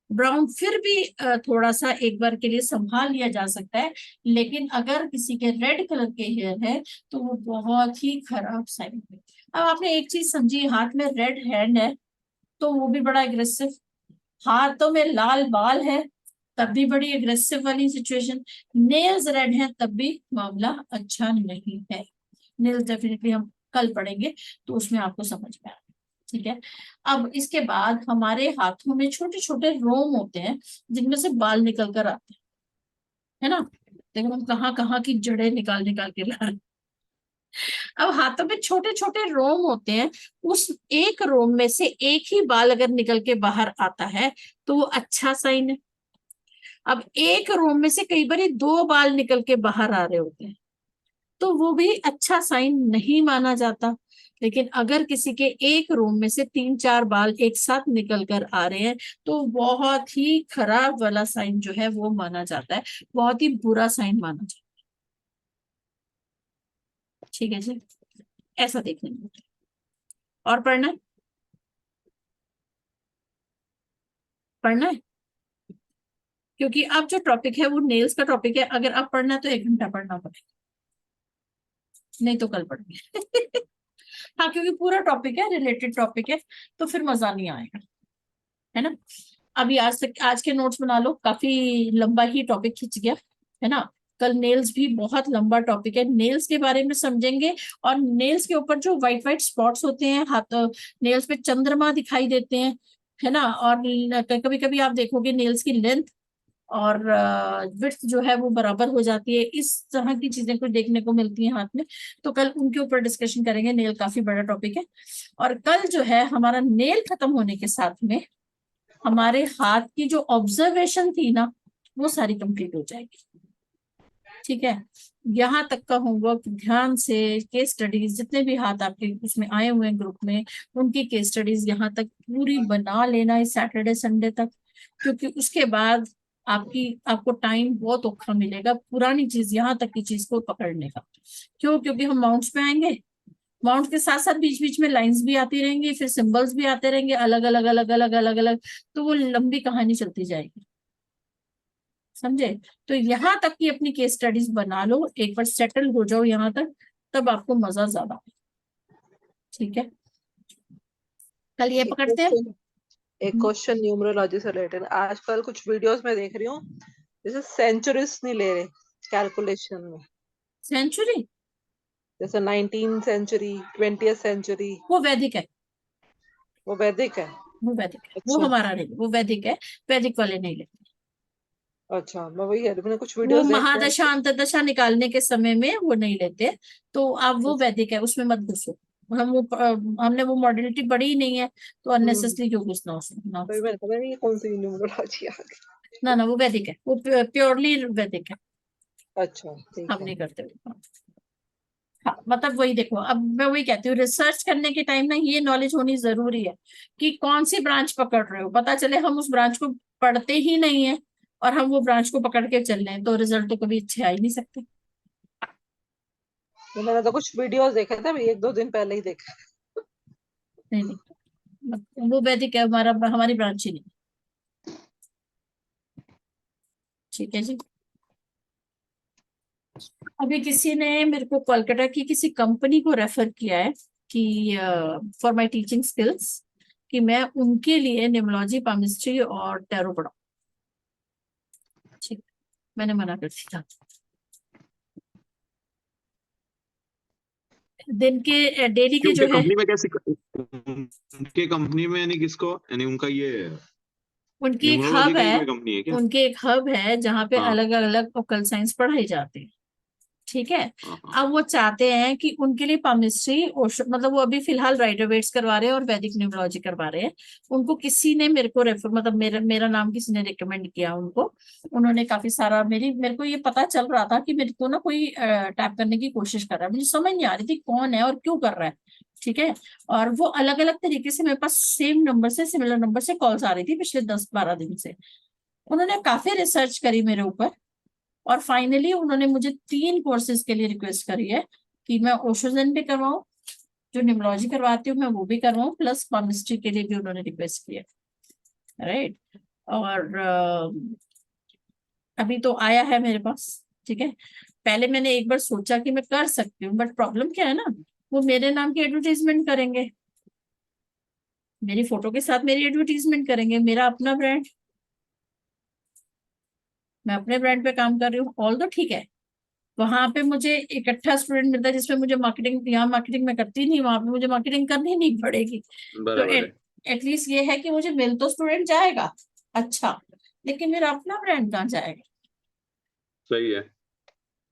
ब्राउन फिर भी थोड़ा सा एक बार के लिए संभाल लिया जा सकता है, लेकिन अगर किसी के रेड कलर के हेयर है तो वो बहुत ही खराब साइन है। अब आपने एक चीज समझी, हाथ में रेड हैंड है तो वो भी बड़ा एग्रेसिव, हाथों में लाल बाल है तब भी बड़ी एग्रेसिव वाली सिचुएशन, नेल्स रेड है तब भी मामला अच्छा नहीं है। नेल्स डेफिनेटली हम कल पढ़ेंगे तो उसमें आपको समझ में आएगा, ठीक है। अब इसके बाद हमारे हाथों में छोटे छोटे रोम होते हैं जिनमें से बाल निकल कर आते हैं, है ना। देखो हम कहाँ की जड़ें निकाल निकाल के ला रहे हैं। अब हाथों में छोटे छोटे रोम होते हैं, उस एक रोम में से एक ही बाल अगर निकल के बाहर आता है तो वो अच्छा साइन है। अब एक रोम में से कई बार दो बाल निकल के बाहर आ रहे होते हैं तो वो भी अच्छा साइन नहीं माना जाता। लेकिन अगर किसी के एक रोम में से 3-4 बाल एक साथ निकल कर आ रहे हैं तो बहुत ही खराब वाला साइन जो है वो माना जाता है, बहुत ही बुरा साइन माना जाता है, ठीक है जी। ऐसा देखने में और पढ़ना है क्योंकि अब जो टॉपिक है वो नेल्स का टॉपिक है, अगर अब पढ़ना है तो 1 घंटा पढ़ना पड़ेगा, नहीं तो कल पढ़ेंगे। हाँ क्योंकि पूरा टॉपिक है, रिलेटेड टॉपिक है, तो फिर मजा नहीं आएगा, है ना। अभी आज के नोट्स बना लो, काफी लंबा ही टॉपिक खिंच गया, है ना। कल नेल्स भी बहुत लंबा टॉपिक है, नेल्स के बारे में समझेंगे। और नेल्स के ऊपर जो व्हाइट व्हाइट स्पॉट्स होते हैं, हाथ नेल्स पे चंद्रमा दिखाई देते हैं, है ना। और कभी कभी आप देखोगे नेल्स की लेंथ और विड्थ जो है वो बराबर हो जाती है, इस तरह की चीजें कुछ देखने को मिलती हैं हाथ में, तो कल उनके ऊपर डिस्कशन करेंगे। नेल काफी बड़ा टॉपिक है। और कल जो है हमारा नेल खत्म होने के साथ में हमारे हाथ की जो ऑब्जर्वेशन थी ना वो सारी कंप्लीट हो जाएगी, ठीक है। यहाँ तक का होमवर्क ध्यान से, केस स्टडीज जितने भी हाथ आपके उसमें आए हुए हैं ग्रुप में, उनकी केस स्टडीज यहाँ तक पूरी बना लेना इस सैटरडे संडे तक, क्योंकि उसके बाद आपको टाइम बहुत औखा मिलेगा पुरानी चीज यहाँ तक की चीज को पकड़ने का। क्यों? क्योंकि हम माउंट्स पे आएंगे, माउंट के साथ साथ बीच बीच में लाइंस भी आती रहेंगी, फिर सिंबल्स भी आते रहेंगे अलग अलग अलग अलग अलग अलग, तो वो लंबी कहानी चलती जाएगी, समझे। तो यहाँ तक की अपनी केस स्टडीज बना लो, एक बार सेटल हो जाओ यहाँ तक, तब आपको मजा ज्यादा, ठीक है। कल ये पकड़ते हैं। एक क्वेश्चन न्यूमरोलॉजी से रिलेटेड, आजकल कुछ वीडियोस में देख रही हूँ जैसे सेंचुरीज नहीं ले रहे कैलकुलेशन में, सेंचुरी जैसे 19th सेंचुरी, 20th सेंचुरी, वो वैदिक है, वो वैदिक है। वो वैदिक है, वो अच्छा हमारा नहीं, वो वैदिक है। वैदिक वाले नहीं लेते, अच्छा, मैं वही कह रही हूँ, मैंने कुछ वो वीडियोस देखे हैं। महादशा अंतरदशा निकालने के समय में वो नहीं लेते। तो आप वो वैदिक है उसमें मत घुसो, हमने वो मॉडलिटी पढ़ी ही नहीं है, तो अननेसेसरी क्यों घुसना उसमें ना। तो मैंने कहा ये कौन सी न्यूमरोलॉजी आ गई। ना वो वैदिक है, वो प्योरली वैदिक है, अच्छा ठीक हम है। नहीं करते। हाँ मतलब वही देखो, अब मैं वही कहती हूँ रिसर्च करने के टाइम ना ये नॉलेज होनी जरूरी है कि कौन सी ब्रांच पकड़ रहे हो, पता चले हम उस ब्रांच को पढ़ते ही नहीं है और हम वो ब्रांच को पकड़ के चल रहे हैं तो रिजल्ट तो कभी अच्छे आ ही नहीं सकते। तो मैंने तो कुछ वीडियोस देखे थे अभी 1-2 दिन पहले ही देखा। नहीं नहीं, वो वैदिक है, हमारी ब्रांच ही नहीं, ठीक है जी। अभी किसी ने मेरे को कोलकाता की किसी कंपनी को रेफर किया है कि फॉर माय टीचिंग स्किल्स कि मैं उनके लिए न्यूमरोलॉजी, पामिस्ट्री और टैरो पढ़ाऊं, ठीक। मैंने मना कर दिया। दिन के डेली के क्यों जो उनके है, कंपनी में कैसे, उनके कंपनी में यानी किसको, यानी उनका ये उनकी एक न्यूमरोलॉजी हब का ही है, कोई कंपनी है क्या? उनके एक हब है जहाँ पे हाँ अलग अलग ओकल साइंस पढ़ाई जाती है, ठीक है। हाँ हाँ। अब वो चाहते हैं कि उनके लिए पामिस्ट्री, मतलब वो अभी फिलहाल राइडर वेट्स करवा रहे हैं और वैदिक न्यूमरोलॉजी करवा रहे हैं। उनको किसी ने मेरे को रेफर, मतलब मेरा नाम किसी ने रिकमेंड किया उनको, उन्होंने काफी सारा मेरे को ये पता चल रहा था कि मेरे को ना कोई टैप करने की कोशिश कर रहा है, मुझे समझ नहीं आ रही थी कौन है और क्यों कर रहा है, ठीक है। और वो अलग अलग तरीके से मेरे पास सेम नंबर से, सिमिलर नंबर से कॉल्स आ रही थी पिछले 10-12 दिन से। उन्होंने काफी रिसर्च करी मेरे ऊपर और फाइनली उन्होंने मुझे 3 कोर्सेज के लिए रिक्वेस्ट करी है कि मैं ओशो ज़ेन पे करवाऊं, जो न्यूमरोलॉजी करवाती हूँ मैं वो भी करवाऊँ, प्लस केमिस्ट्री के लिए भी उन्होंने रिक्वेस्ट किया, राइट। और अभी तो आया है मेरे पास, ठीक है। पहले मैंने एक बार सोचा कि मैं कर सकती हूँ, बट प्रॉब्लम क्या है ना, वो मेरे नाम की एडवर्टाइजमेंट करेंगे, मेरी फोटो के साथ मेरी एडवर्टाइजमेंट करेंगे, मेरा अपना ब्रांड, मैं अपने ब्रांड पे काम कर रही हूँ। ऑल तो ठीक है, वहां पे मुझे इकट्ठा स्टूडेंट मिलता है जिसमें मुझे मार्केटिंग, यहाँ मार्केटिंग में करती नहीं, वहां पे मुझे मार्केटिंग करनी नहीं पड़ेगी। तो बराबर है। एटलीस्ट ये है कि मुझे मिल तो स्टूडेंट जाएगा, अच्छा, लेकिन मेरा अपना ब्रांड कहाँ जाएगा? सही है,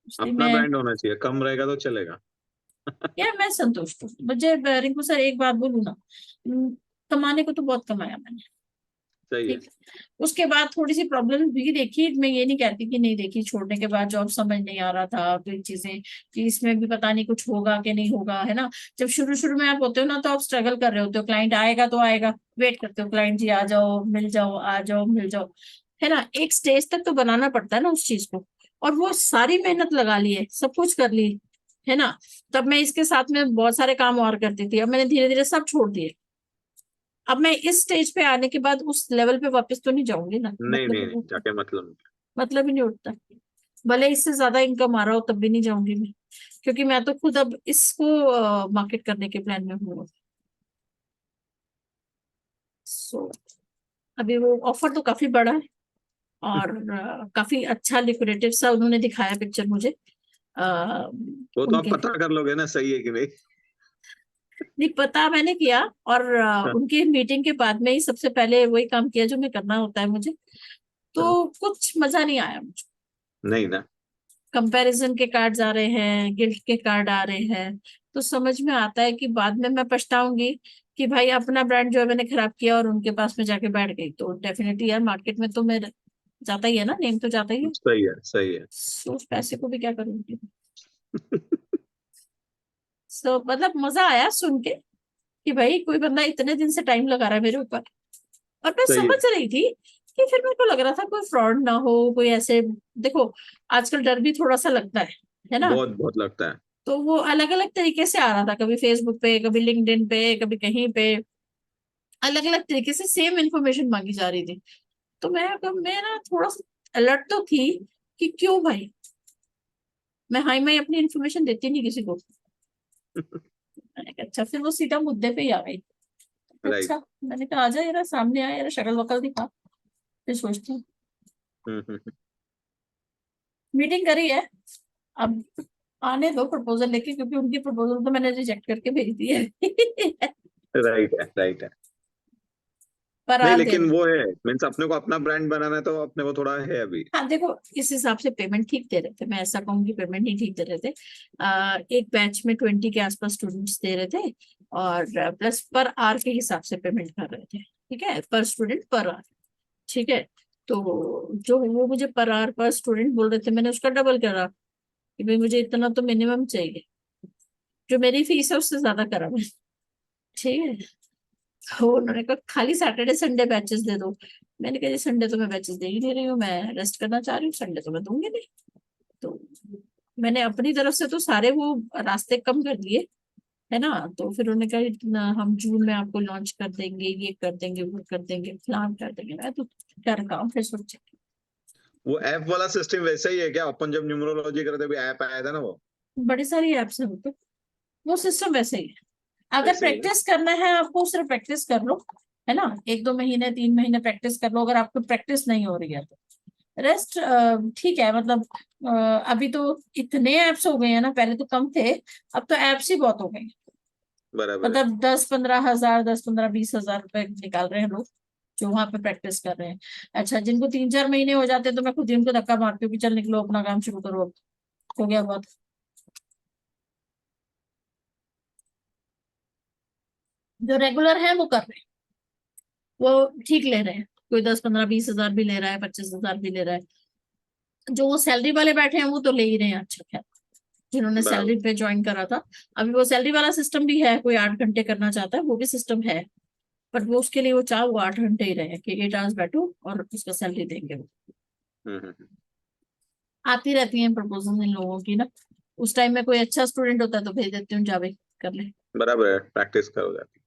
इसलिए अपना मैं, ब्रांड होना चाहिए, कम रहेगा तो चलेगा। या मैं संतुष्ट हूँ। मुझे रिंकू सर एक बात बोलूँ ना, कमाने को तो बहुत कमाया मैंने, सही है। ठीक है। उसके बाद थोड़ी सी प्रॉब्लम भी देखी, मैं ये नहीं कहती कि नहीं देखी, छोड़ने के बाद जॉब समझ नहीं आ रहा था, तो चीजें कि इसमें भी पता नहीं कुछ होगा कि नहीं होगा, है ना। जब शुरू शुरू में आप होते हो ना, तो आप स्ट्रगल कर रहे होते हो, क्लाइंट आएगा तो आएगा, वेट करते हो, क्लाइंट जी आ जाओ मिल जाओ, आ जाओ मिल जाओ, है ना। एक स्टेज तक तो बनाना पड़ता है ना उस चीज को, और वो सारी मेहनत लगा ली है, सब कुछ कर ली, है ना। तब मैं इसके साथ में बहुत सारे काम और करती थी, अब मैंने धीरे धीरे सब छोड़ दिए। अब मैं इस स्टेज पे आने के बाद उस लेवल पे वापस तो नहीं जाऊंगी ना, नहीं नहीं नहीं, जाके मतलब। मतलब ही नहीं उठता। भले इससे ज्यादा इनकम आ रहा हो तब भी नहीं जाऊंगी मैं, क्योंकि मैं तो खुद अब इसको मार्केट करने के प्लान में हूँ। सो अभी वो ऑफर तो काफी बड़ा है, और काफी अच्छा लिक्विडेटिव सा उन्होंने दिखाया पिक्चर मुझे, वो तो आप उनके, पता कर लोगे ना, सही है कि नहीं। नहीं पता मैंने किया, और हाँ, उनकी मीटिंग के बाद में ही सबसे पहले वही काम किया जो मैं करना होता है मुझे, हाँ, तो कुछ मजा नहीं आया मुझे। नहीं ना। कंपैरिजन के कार्ड्स आ रहे हैं, गिल्ट के कार्ड आ रहे हैं, तो समझ में आता है कि बाद में मैं पछताऊंगी कि भाई अपना ब्रांड जो है मैंने खराब किया और उनके पास में जाके बैठ गई, तो डेफिनेटली यार मार्केट में तो मेरा जाता ही है ना, नेम तो जाता ही है। सही है, सही है। सो उस पैसे को भी क्या करूंगी। सो मतलब मजा आया सुन के कि भाई कोई बंदा इतने दिन से टाइम लगा रहा है मेरे ऊपर, और मैं सही है। समझ रही थी कि फिर मेरे को लग रहा था कोई फ्रॉड ना हो, कोई ऐसे, देखो आजकल डर भी थोड़ा सा लगता है ना। बहुत बहुत लगता है। तो वो अलग अलग तरीके से आ रहा था, कभी फेसबुक पे, कभी लिंक्डइन पे, कभी कहीं पे, अलग अलग तरीके से सेम इन्फॉर्मेशन मांगी जा रही थी। तो मैं ना थोड़ा सा अलर्ट तो थी कि क्यों भाई, मैं हाई मैं अपनी इन्फॉर्मेशन देती नहीं किसी को। मैंने कहा अच्छा, फिर वो सीधा मुद्दे पे ही आ गई। राइट। अच्छा, मैंने कहा आजा यार सामने आ, यार शक्ल वकल दिखा, फिर सोचती हूँ। हम्म। मीटिंग करी है, अब आने दो प्रपोजल लेके, क्योंकि उनकी प्रपोजल तो मैंने रिजेक्ट करके भेज दी है। राइट है, राइट है। पर नहीं आ दे, लेकिन वो है, मीन्स अपने को अपना ब्रांड बनाना है, तो अपने को थोड़ा है अभी। हाँ देखो इस हिसाब से पेमेंट ठीक दे रहे थे, मैं ऐसा कहूंगी पेमेंट नहीं ठीक दे रहे थे। एक बैच में 20 के आसपास स्टूडेंट्स दे रहे थे, और प्लस पर आवर के हिसाब से पेमेंट कर रहे थे, ठीक है, पर स्टूडेंट पर आवर, ठीक है। तो जो वो मुझे पर आवर पर स्टूडेंट बोल रहे थे, मैंने उसका डबल करा कि भाई मुझे इतना तो मिनिमम चाहिए, जो मेरी फीस है उससे ज्यादा करा मैं, ठीक है। तो उन्होंने कहा खाली सैटरडे संडे बैचेस दे दो। मैंने कहा जी संडे तो मैं बैचेस दे ही नहीं रही हूँ, मैं रेस्ट करना चाह रही हूँ, संडे तो मैं दूंगी नहीं। तो मैंने अपनी तरफ से तो सारे वो रास्ते कम कर दिए, है ना। तो फिर उन्होंने कहा इतना हम जून में आपको लॉन्च कर देंगे, ये कर देंगे, वो कर देंगे, प्लान कर देंगे। मैं तो क्या रखा फिर सोचे, वो ऐप वाला सिस्टम वैसा ही है क्या? अपन जब न्यूमरोलॉजी करते भी ऐप आया था ना, वो बड़ी सारी एप्स है वो सिस्टम वैसे ही है। अगर वैसे ही है। प्रैक्टिस करना है आपको, सिर्फ प्रैक्टिस कर लो, है ना, 1-2 महीने 3 महीने प्रैक्टिस कर लो, अगर आपको प्रैक्टिस नहीं हो रही है तो रेस्ट ठीक है। मतलब अभी तो इतने एप्स हो गए हैं ना, पहले तो कम थे, अब तो एप्स ही बहुत हो गए हैं। बराबर है। मतलब 10-15 हजार, 10-15-20 हजार रुपए निकाल रहे हैं लोग जो वहां पे प्रैक्टिस कर रहे हैं। अच्छा, जिनको 3-4 महीने हो जाते हैं तो मैं खुद ही उनको धक्का मारती हूँ कि चल निकलो अपना काम शुरू करो, अब हो गया बहुत। जो रेगुलर है वो कर रहे हैं, वो ठीक ले रहे हैं, कोई 10-15-20 हजार भी ले रहा है, 25 हजार भी ले रहा है। जो वो सैलरी वाले बैठे हैं वो तो ले ही रहे हैं, अच्छा खैर, जिन्होंने बराबर। सैलरी पे ज्वाइन करा था। अभी वो सैलरी वाला सिस्टम भी है, कोई 8 घंटे करना चाहता है वो भी सिस्टम है, बट वो उसके लिए वो चाहे वो 8 घंटे ही रहे कि 8 आवर्स बैठो और उसका सैलरी देंगे वो। हम्म। आती रहती है प्रपोजल इन लोगों की ना, उस टाइम में कोई अच्छा स्टूडेंट होता है तो भेज देती हूँ, जा भाई कर ले। बराबर है, प्रैक्टिस करो जाती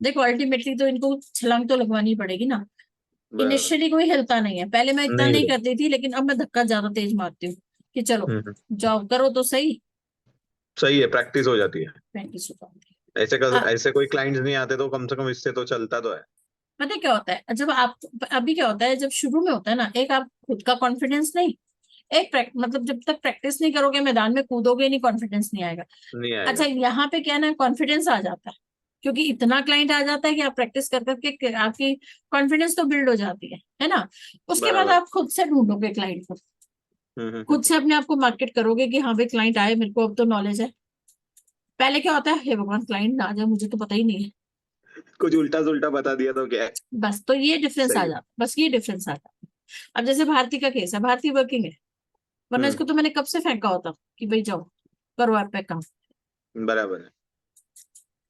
देखो अल्टीमेटली तो इनको छलांग तो लगवानी पड़ेगी ना। बराबर। इनिशियली कोई हिलता नहीं है, पहले मैं इतना नहीं नहीं नहीं। करती थी, लेकिन अब मैं धक्का ज्यादा तेज मारती हूँ कि चलो जाओ करो तो सही, सही है, प्रैक्टिस हो जाती है। प्रैक्टिस हो जाती ऐसे कोई क्लाइंट्स नहीं आते तो कम से कम इससे तो चलता तो है। पता है क्या होता है जब आप, अभी क्या होता है जब शुरू में होता है ना, एक आप खुद का कॉन्फिडेंस नहीं, मतलब जब तक प्रैक्टिस नहीं करोगे, मैदान में कूदोगे नहीं, कॉन्फिडेंस नहीं आएगा। नहीं अच्छा आएगा। यहाँ पे क्या है ना, कॉन्फिडेंस आ जाता है, क्योंकि इतना क्लाइंट आ जाता है कि आप प्रैक्टिस कर करके आपकी कॉन्फिडेंस तो बिल्ड हो जाती है ना। उसके बाद बराबर। आप खुद से ढूंढोगे क्लाइंट को, खुद हम्म। से अपने आप को मार्केट करोगे कि हाँ भाई क्लाइंट आए, मेरे को अब तो नॉलेज है। पहले क्या होता है, हे भगवान क्लाइंट ना आ जाए, मुझे तो पता ही नहीं है। कुछ उल्टा सुल्टा बता दिया तो क्या है। बस तो ये डिफरेंस आ सही है। जाता है, बस ये डिफरेंस आ जाता है। अब जैसे भारती का केस है, भारती वर्किंग है, वरना हम्म। इसको तो मैंने कब से फेंका होता कि भाई जाओ करो आप पे काम बराबर है।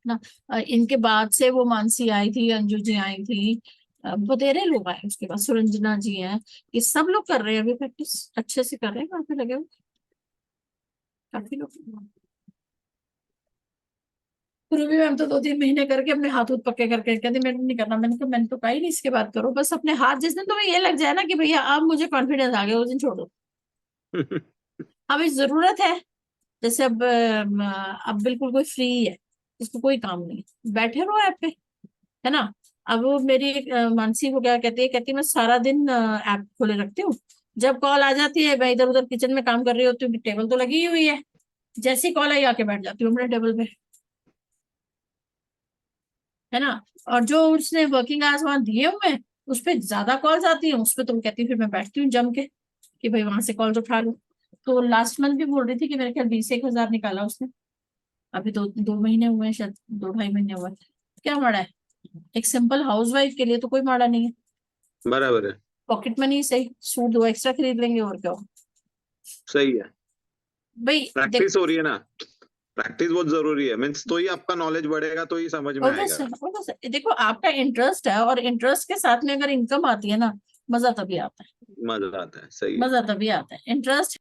ना। इनके बाद से वो मानसी आई थी, अंजू जी आई थी, बतेरे लोग आए उसके बाद, सुरंजना जी हैं, ये सब लोग कर रहे हैं अभी प्रैक्टिस, अच्छे से कर रहे हैं, काफी लगे हुए काफी लोग। रूबी मैम तो 2-3 महीने करके अपने हाथ उत पक्के करके कहती मैंने नहीं करना, मैंने तो कहा ही नहीं, इसके बाद करो बस अपने हाथ, जिस दिन तुम्हें ये लग जाए ना कि भैया अब मुझे कॉन्फिडेंस आ गया, उस दिन छोड़ो। अब इस जरूरत है, जैसे अब बिल्कुल कोई फ्री है, इसको कोई काम नहीं है, बैठे रहो ऐप पे, है ना। अब वो मेरी मानसी को क्या कहती है मैं सारा दिन ऐप खोले रखती हूँ, जब कॉल आ जाती है मैं इधर उधर किचन में काम कर रही होती हूँ, टेबल तो लगी ही हुई है, जैसी कॉल आई आके बैठ जाती हूँ अपने टेबल पे, है ना। और जो उसने वर्किंग आवर्स वहां दिए हुए हैं उस पर ज्यादा कॉल्स आती हैं, उस पर तुम कहती हूँ फिर मैं बैठती हूँ जम के कि भाई वहां से कॉल्स उठा लो। तो लास्ट मंथ भी बोल रही थी कि मेरे ख्याल 20-1 हजार निकाला उसने, अभी 2 महीने हुए हैं शायद, 2-2.5 महीने हुए हैं। क्या माड़ा है, एक सिंपल हाउसवाइफ के लिए तो कोई माड़ा नहीं है, बराबर है। पॉकेट मनी से सूट 2 एक्स्ट्रा खरीद लेंगे और क्या हो। सही है। भाई देख, प्रैक्टिस हो रही है ना, प्रैक्टिस बहुत जरूरी है, मीन्स तो ही आपका नॉलेज बढ़ेगा, तो ही समझ में आएगा। देखो आपका इंटरेस्ट है, और इंटरेस्ट के साथ में अगर इनकम आती है ना, मजा तभी आता है, मजा आता है, सही है। मजा तभी आता है, इंटरेस्ट